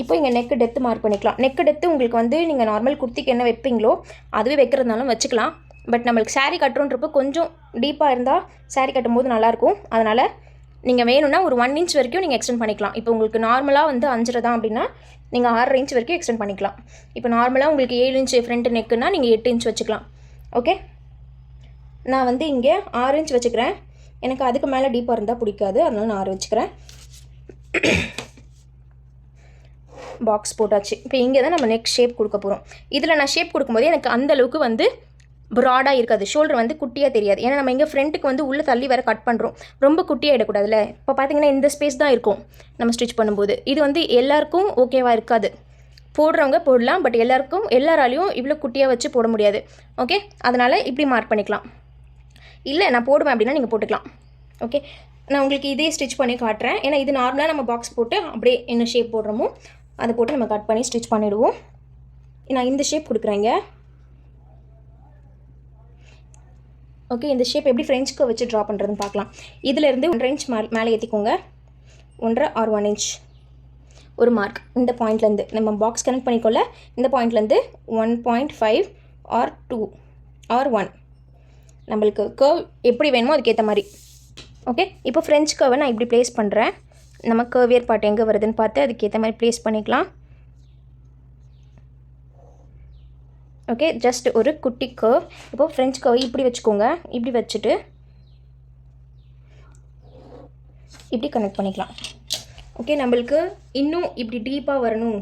இப்போ இங்கே நெக்கு டெத்து மார்க் பண்ணிக்கலாம். நெக்கு டெத்து உங்களுக்கு வந்து நீங்கள் நார்மல் குர்த்திக்கு என்ன வைப்பீங்களோ அதுவே வைக்கிறதுனாலும் வச்சுக்கலாம். பட் நம்மளுக்கு சாரீ கட்டுறோன்றப்போ கொஞ்சம் டீப்பாக இருந்தால் சாரீ கட்டும்போது நல்லாயிருக்கும். அதனால் நீங்கள் வேணும்னா ஒரு 1 இன்ச் வரைக்கும் நீங்கள் எக்ஸ்டெண்ட் பண்ணிக்கலாம். இப்போ உங்களுக்கு நார்மலாக வந்து 5.5 தான் அப்படின்னா நீங்கள் 6.5 இன்ச் வரைக்கும் எக்ஸ்டெண்ட் பண்ணிக்கலாம். இப்போ நார்மலாக உங்களுக்கு 7 இன்ச் ஃப்ரண்ட் நெக்குன்னா நீங்கள் 8 இன்ச் வச்சுக்கலாம். ஓகே, நான் வந்து இங்கே 6 இன்ச் வச்சுக்கிறேன். எனக்கு அதுக்கு மேலே டீப்பாக இருந்தால் பிடிக்காது, அதனால நான் 6 வச்சுக்கிறேன். பாக்ஸ் போட்டாச்சு. இப்போ இங்கே தான் நம்ம நெக் ஷேப் கொடுக்க போகிறோம். இதில் நான் ஷேப் கொடுக்கும்போது எனக்கு அந்தளவுக்கு வந்து ப்ராடாக இருக்காது, ஷோல்டர் வந்து குட்டியாக தெரியாது. ஏன்னா நம்ம இங்கே ஃப்ரண்ட்டுக்கு வந்து உள்ளே தள்ளி வேறு கட் பண்ணுறோம், ரொம்ப குட்டியாக இடக்கூடாதுல்ல. இப்போ பார்த்தீங்கன்னா இந்த ஸ்பேஸ் தான் இருக்கும் நம்ம ஸ்டிச் பண்ணும்போது. இது வந்து எல்லாருக்கும் ஓகேவாக இருக்காது. போடுறவங்க போடலாம், பட் எல்லாராலையும் இவ்வளோ குட்டியாக வச்சு போட முடியாது. ஓகே, அதனால் இப்படி மார்க் பண்ணிக்கலாம். இல்லை நான் போடுவேன் அப்படின்னா நீங்கள் போட்டுக்கலாம். ஓகே, நான் உங்களுக்கு இதே ஸ்டிச் பண்ணி காட்டுறேன். ஏன்னா இது நார்மலாக நம்ம பாக்ஸ் போட்டு அப்படியே என்ன ஷேப் போடுறோமோ அதை போட்டு நம்ம கட் பண்ணி ஸ்டிச் பண்ணிவிடுவோம். நான் இந்த ஷேப் கொடுக்குறேங்க. ஓகே, இந்த ஷேப் எப்படி ஃப்ரெஞ்சுக்கு வச்சு ட்ரா பண்ணுறதுன்னு பார்க்கலாம். இதிலேருந்து 1.5 இன்ச் மேலே ஏற்றிக்கோங்க. 1.5 or 1 இன்ச் ஒரு மார்க். இந்த பாயிண்ட்லேருந்து நம்ம பாக்ஸ் கனெக்ட் பண்ணிக்கொள்ள இந்த பாயிண்ட்லேருந்து 1.5 or 2 or 1 நம்மளுக்கு கர்வ் எப்படி வேணுமோ அதுக்கேற்ற மாதிரி. ஓகே, இப்போ ஃப்ரெஞ்ச் கர்வை நான் இப்படி ப்ளேஸ் பண்ணுறேன். நம்ம கர்வியர் பார்ட் எங்கே வருதுன்னு பார்த்து அதுக்கேற்ற மாதிரி ப்ளேஸ் பண்ணிக்கலாம். ஓகே, ஜஸ்ட் ஒரு குட்டி கர்வ். இப்போ ஃப்ரெஞ்ச் கர்வ் இப்படி வச்சுக்கோங்க. இப்படி வச்சுட்டு இப்படி கனெக்ட் பண்ணிக்கலாம். ஓகே, நம்மளுக்கு இன்னும் இப்படி டீப்பாக வரணும்,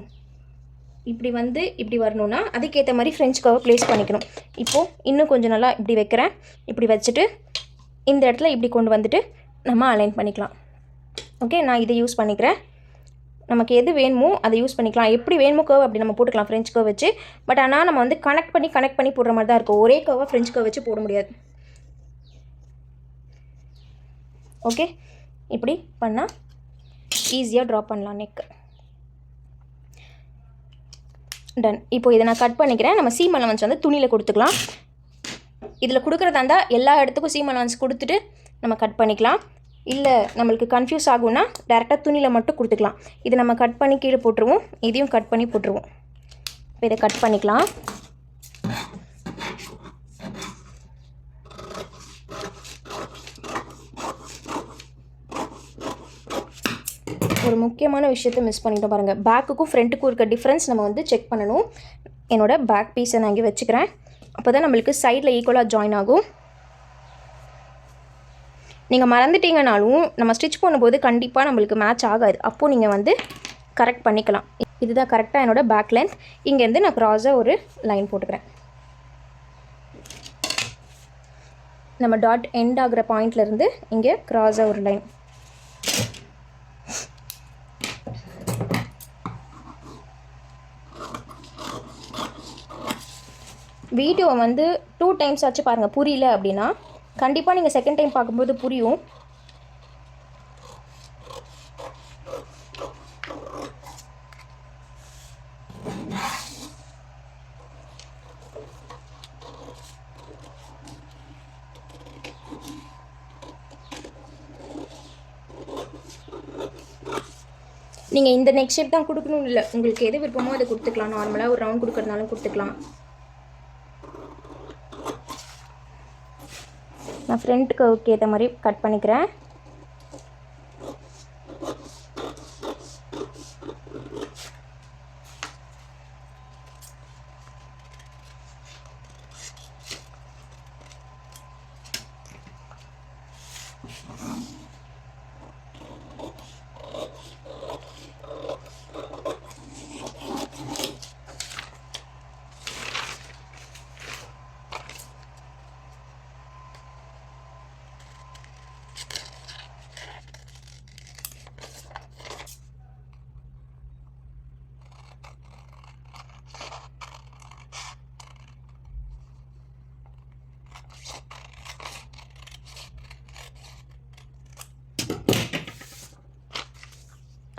இப்படி வந்து இப்படி வரணும்னா அதுக்கேற்ற மாதிரி ஃப்ரெஞ்ச் கர்வ் ப்ளேஸ் பண்ணிக்கணும். இப்போது இன்னும் கொஞ்சம் நல்லா இப்படி வைக்கிறேன். இப்படி வச்சுட்டு இந்த இடத்துல இப்படி கொண்டு வந்துட்டு நம்ம அலைன் பண்ணிக்கலாம். ஓகே, நான் இதை யூஸ் பண்ணிக்கிறேன். நமக்கு எது வேணுமோ அதை யூஸ் பண்ணிக்கலாம். எப்படி வேணுமோ கர்வ் அப்படி நம்ம போட்டுக்கலாம் ஃப்ரெஞ்ச் கர்வ் வச்சு. பட் ஆனால் நம்ம வந்து கனெக்ட் பண்ணி போடுற மாதிரி தான் இருக்கும். ஒரே கர்வை ஃப்ரெஞ்ச் கர்வ் வச்சு போட முடியாது. ஓகே, இப்படி பண்ணால் ஈஸியாக ட்ரா பண்ணலாம் நெக். டன். இப்போ இதை நான் கட் பண்ணிக்கிறேன். நம்ம சீம் அலவன்ஸ் வந்து துணியில் கொடுத்துக்கலாம். இதில் கொடுக்குறதா இருந்தால் எல்லா இடத்துக்கும் சீம் அலவன்ஸ் கொடுத்துட்டு நம்ம கட் பண்ணிக்கலாம். இல்லை நம்மளுக்கு கன்ஃபியூஸ் ஆகும்னா டேரெக்டாக துணியில் மட்டும் கொடுத்துக்கலாம். இது நம்ம கட் பண்ணி கீழே போட்டுருவோம், இதையும் கட் பண்ணி போட்டுருவோம். இப்போ இதை கட் பண்ணிக்கலாம். ஒரு முக்கியமான விஷயத்தை மிஸ் பண்ணிட்டோம் பாருங்கள். பேக்குக்கும் ஃப்ரண்ட்டுக்கும் இருக்க டிஃப்ரென்ஸ் நம்ம வந்து செக் பண்ணணும். என்னோடய பேக் பீஸை நான் இங்கே வச்சுக்கிறேன். அப்போ தான் நம்மளுக்கு சைடில் ஈக்குவலாக ஜாயின் ஆகும். நீங்கள் மறந்துட்டீங்கனாலும் நம்ம ஸ்டிச் பண்ணும்போது கண்டிப்பாக நம்மளுக்கு மேட்ச் ஆகாது. அப்போது நீங்கள் வந்து கரெக்ட் பண்ணிக்கலாம். இதுதான் கரெக்டாக என்னோடய பேக் லென்த். இங்கேருந்து நான் க்ராஸாக ஒரு லைன் போட்டுக்கிறேன். நம்ம டாட் எண்ட் ஆகிற பாயிண்ட்லேருந்து இங்கே க்ராஸாக ஒரு லைன். வீடியோ வந்து 2 டைம்ஸ் ஆச்சு பாருங்கள். புரியல அப்படின்னா கண்டிப்பாக நீங்கள் செகண்ட் டைம் பார்க்கும்போது புரியும். நீங்கள் இந்த நெக் ஷேப் தான் கொடுக்கணும் இல்லை, உங்களுக்கு எது விருப்பமோ அதை கொடுத்துக்கலாம். நார்மலாக ஒரு ரவுண்ட் கொடுக்குறதுனாலும் கொடுத்துக்கலாம். நான் ஃப்ரண்ட்டுக்கு ஏற்ற மாதிரி கட் பண்ணிக்கிறேன்.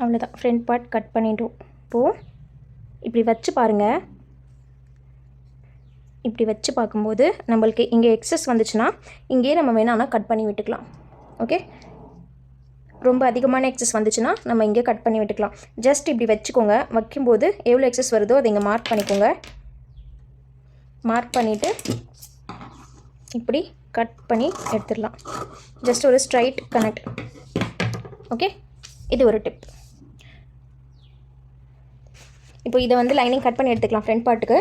அவ்வளோதான், ஃப்ரண்ட் பார்ட் கட் பண்ணிட்டோம். இப்போது இப்படி வச்சு பாருங்கள். இப்படி வச்சு பார்க்கும்போது நம்மளுக்கு இங்கே எக்ஸஸ் வந்துச்சுன்னா இங்கேயே நம்ம வேணான்னா கட் பண்ணி விட்டுக்கலாம். ஓகே, ரொம்ப அதிகமான எக்ஸஸ் வந்துச்சுன்னா நம்ம இங்கே கட் பண்ணி விட்டுக்கலாம். ஜஸ்ட் இப்படி வச்சுக்கோங்க. வைக்கும்போது எவ்வளோ எக்ஸஸ் வருதோ அதை இங்கே மார்க் பண்ணிக்கோங்க. மார்க் பண்ணிவிட்டு இப்படி கட் பண்ணி எடுத்துடலாம். ஜஸ்ட் ஒரு ஸ்ட்ரைட் கனெக்ட். ஓகே, இது ஒரு டிப். இப்போ இதை வந்து லைனிங் கட் பண்ணி எடுத்துக்கலாம் ஃப்ரண்ட் பார்ட்டுக்கு.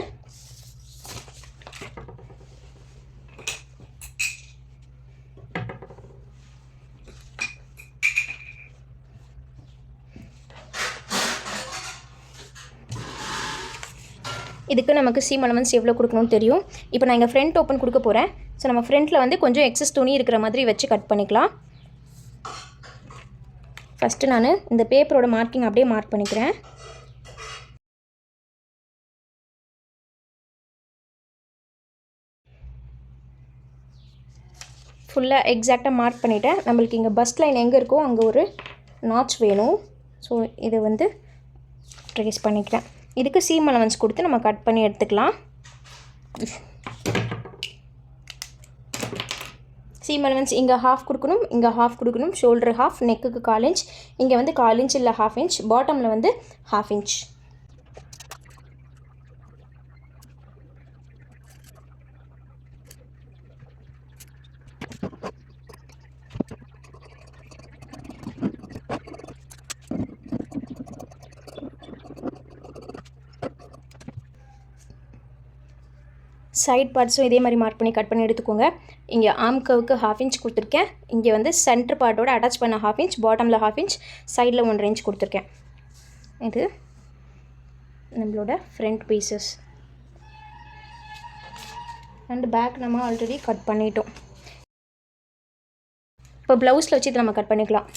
இதுக்கு நமக்கு சீம் அலவன்ஸ் எவ்வளோ கொடுக்கணும்னு தெரியும். இப்போ நான் இங்கே ஃப்ரண்ட் ஓப்பன் கொடுக்க போகிறேன். ஸோ நம்ம ஃப்ரண்ட்டில் வந்து கொஞ்சம் எக்ஸஸ் துணி இருக்கிற மாதிரி வச்சு கட் பண்ணிக்கலாம். ஃபஸ்ட்டு நான் இந்த பேப்பரோட மார்க்கிங் அப்படியே மார்க் பண்ணிக்கிறேன். ஃபுல்லாக எக்ஸாக்டாக மார்க் பண்ணிவிட்டேன். நம்மளுக்கு இங்கே பஸ்ட் லைன் எங்கே இருக்கோ அங்கே ஒரு நாட்ச் வேணும். ஸோ இதை வந்து ட்ரேஸ் பண்ணிக்கிறேன். இதுக்கு சீம் அலவன்ஸ் கொடுத்து நம்ம கட் பண்ணி எடுத்துக்கலாம். சீம் அலவன்ஸ் இங்கே ஹாஃப் கொடுக்கணும், இங்கே ஹாஃப் கொடுக்கணும். ஷோல்டர் ஹாஃப், நெக்குக்கு 1/4 இன்ச், இங்கே வந்து 1/4 இன்ச் இல்லை 1/2 இன்ச், பாட்டமில் வந்து 1/2 இன்ச். சைட் பார்ட்ஸும் இதே மாதிரி மார்க் பண்ணி கட் பண்ணி எடுத்துக்கோங்க. இங்கே ஆர்ம் கர்வுக்கு 1/2 இன்ச் கொடுத்துருக்கேன். இங்கே வந்து சென்டர் பார்ட்டோட அட்டாச் பண்ண 1/2 இன்ச், பாட்டமில் 1/2 இன்ச், சைடில் 1/2 இன்ச் கொடுத்துருக்கேன். இது நம்மளோட ஃப்ரண்ட் பீசஸ். அண்ட் பேக் நம்ம ஆல்ரெடி கட் பண்ணிட்டோம். இப்போ ப்ளவுஸில் வச்சு இதை நம்ம கட் பண்ணிக்கலாம்.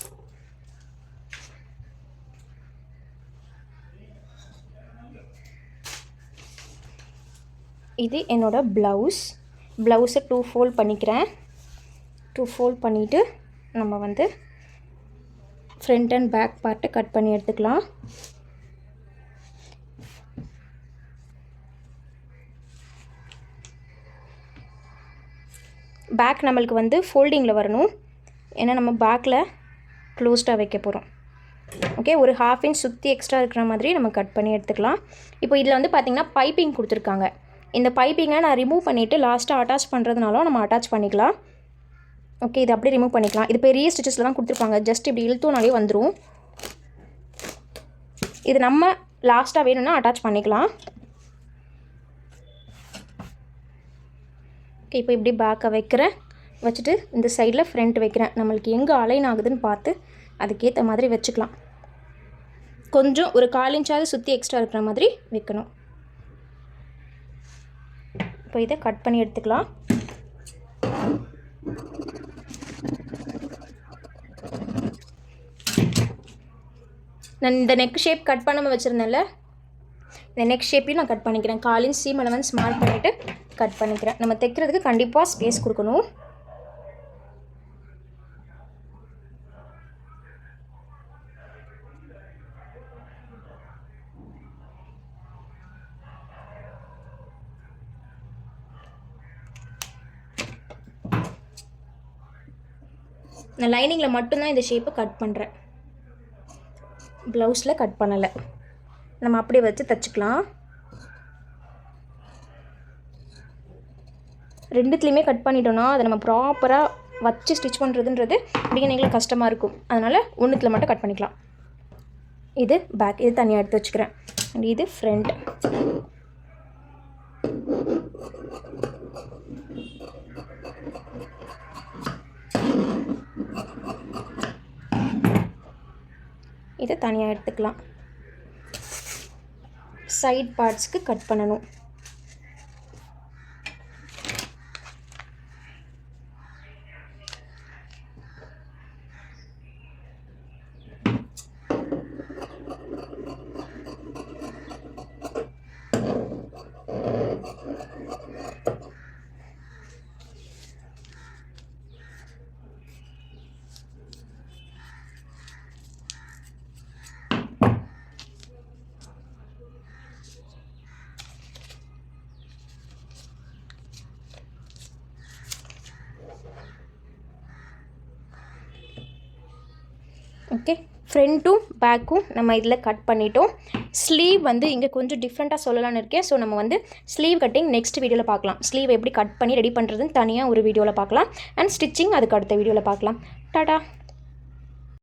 இது என்னோட ப்ளவுஸை 2 ஃபோல்ட் பண்ணிக்கிறேன். 2 ஃபோல்ட் பண்ணிவிட்டு நம்ம வந்து ஃப்ரண்ட் அண்ட் பேக் பார்ட்டை கட் பண்ணி எடுத்துக்கலாம். பேக் நம்மளுக்கு வந்து ஃபோல்டிங்கில் வரணும். ஏன்னா நம்ம பேக்கில் க்ளோஸ்டாக வைக்க போகிறோம். ஓகே, ஒரு 1/2 இன்ச் சுற்றி எக்ஸ்ட்ரா இருக்கிற மாதிரி நம்ம கட் பண்ணி எடுத்துக்கலாம். இப்போ இதில் வந்து பார்த்திங்கன்னா பைப்பிங் கொடுத்துருக்காங்க. இந்த பைப்பிங்கை நான் ரிமூவ் பண்ணிவிட்டு லாஸ்ட்டாக அட்டாச் பண்ணுறதுனாலும் நம்ம அட்டாச் பண்ணிக்கலாம். ஓகே, இது அப்படியே ரிமூவ் பண்ணிக்கலாம். இது பெரிய ஸ்டிச்சஸில் தான் கொடுத்துருப்பாங்க. ஜஸ்ட் இப்படி இழுத்தோனாலே வந்துடும். இது நம்ம லாஸ்ட்டாக வேணும்னா அட்டாச் பண்ணிக்கலாம். ஓகே, இப்போ இப்படி பேக்கை வைக்கிறேன். வச்சுட்டு இந்த சைடில் ஃப்ரண்ட் வைக்கிறேன். நம்மளுக்கு எங்கே அலைன் ஆகுதுன்னு பார்த்து அதுக்கேற்ற மாதிரி வச்சுக்கலாம். கொஞ்சம் ஒரு 1/4 இன்ச்சாவது சுற்றி எக்ஸ்ட்ரா இருக்கிற மாதிரி வைக்கணும். இப்போ இதை கட் பண்ணி எடுத்துக்கலாம். நான் இந்த நெக் ஷேப் கட் பண்ணாமல் வச்சுருந்தேன்ல, இந்த நெக் ஷேப்பையும் நான் கட் பண்ணிக்கிறேன். காலின் சீம் அலவன்ஸ் மார்க் பண்ணிவிட்டு கட் பண்ணிக்கிறேன். நம்ம தைக்கிறதுக்கு கண்டிப்பாக ஸ்பேஸ் கொடுக்கணும். நான் லைனிங்கில் மட்டும்தான் இந்த ஷேப்பை கட் பண்ணுறேன், ப்ளவுஸில் கட் பண்ணலை. நம்ம அப்படியே வச்சு தைச்சிக்கலாம். ரெண்டுத்துலேயுமே கட் பண்ணிட்டோன்னா அதை நம்ம ப்ராப்பராக வச்சு ஸ்டிச் பண்ணுறதுன்றது பிகினிங்கில் கஷ்டமாக இருக்கும். அதனால் ஒன்றுத்தில் மட்டும் கட் பண்ணிக்கலாம். இது பேக், இது தனியாக எடுத்து வச்சுக்கிறேன். அண்ட் இது ஃப்ரண்ட். இதை தனியாக எடுத்துக்கலாம். சைட் பார்ட்ஸ்க்கு கட் பண்ணணும். ஓகே, ஃப்ரண்ட்டும் பேக்கும் நம்ம இதில் கட் பண்ணிட்டோம். ஸ்லீவ் வந்து இங்கே கொஞ்சம் டிஃப்ரெண்ட்டாக சொல்லலான்னு இருக்கேன். ஸோ நம்ம வந்து ஸ்லீவ் கட்டிங் நெக்ஸ்ட் வீடியோவில் பார்க்கலாம். ஸ்லீவ் எப்படி கட் பண்ணி ரெடி பண்ணுறதுன்னு தனியாக ஒரு வீடியோவில் பார்க்கலாம். அண்ட் ஸ்டிச்சிங் அதுக்கு அடுத்த வீடியோவில் பார்க்கலாம். டாடா.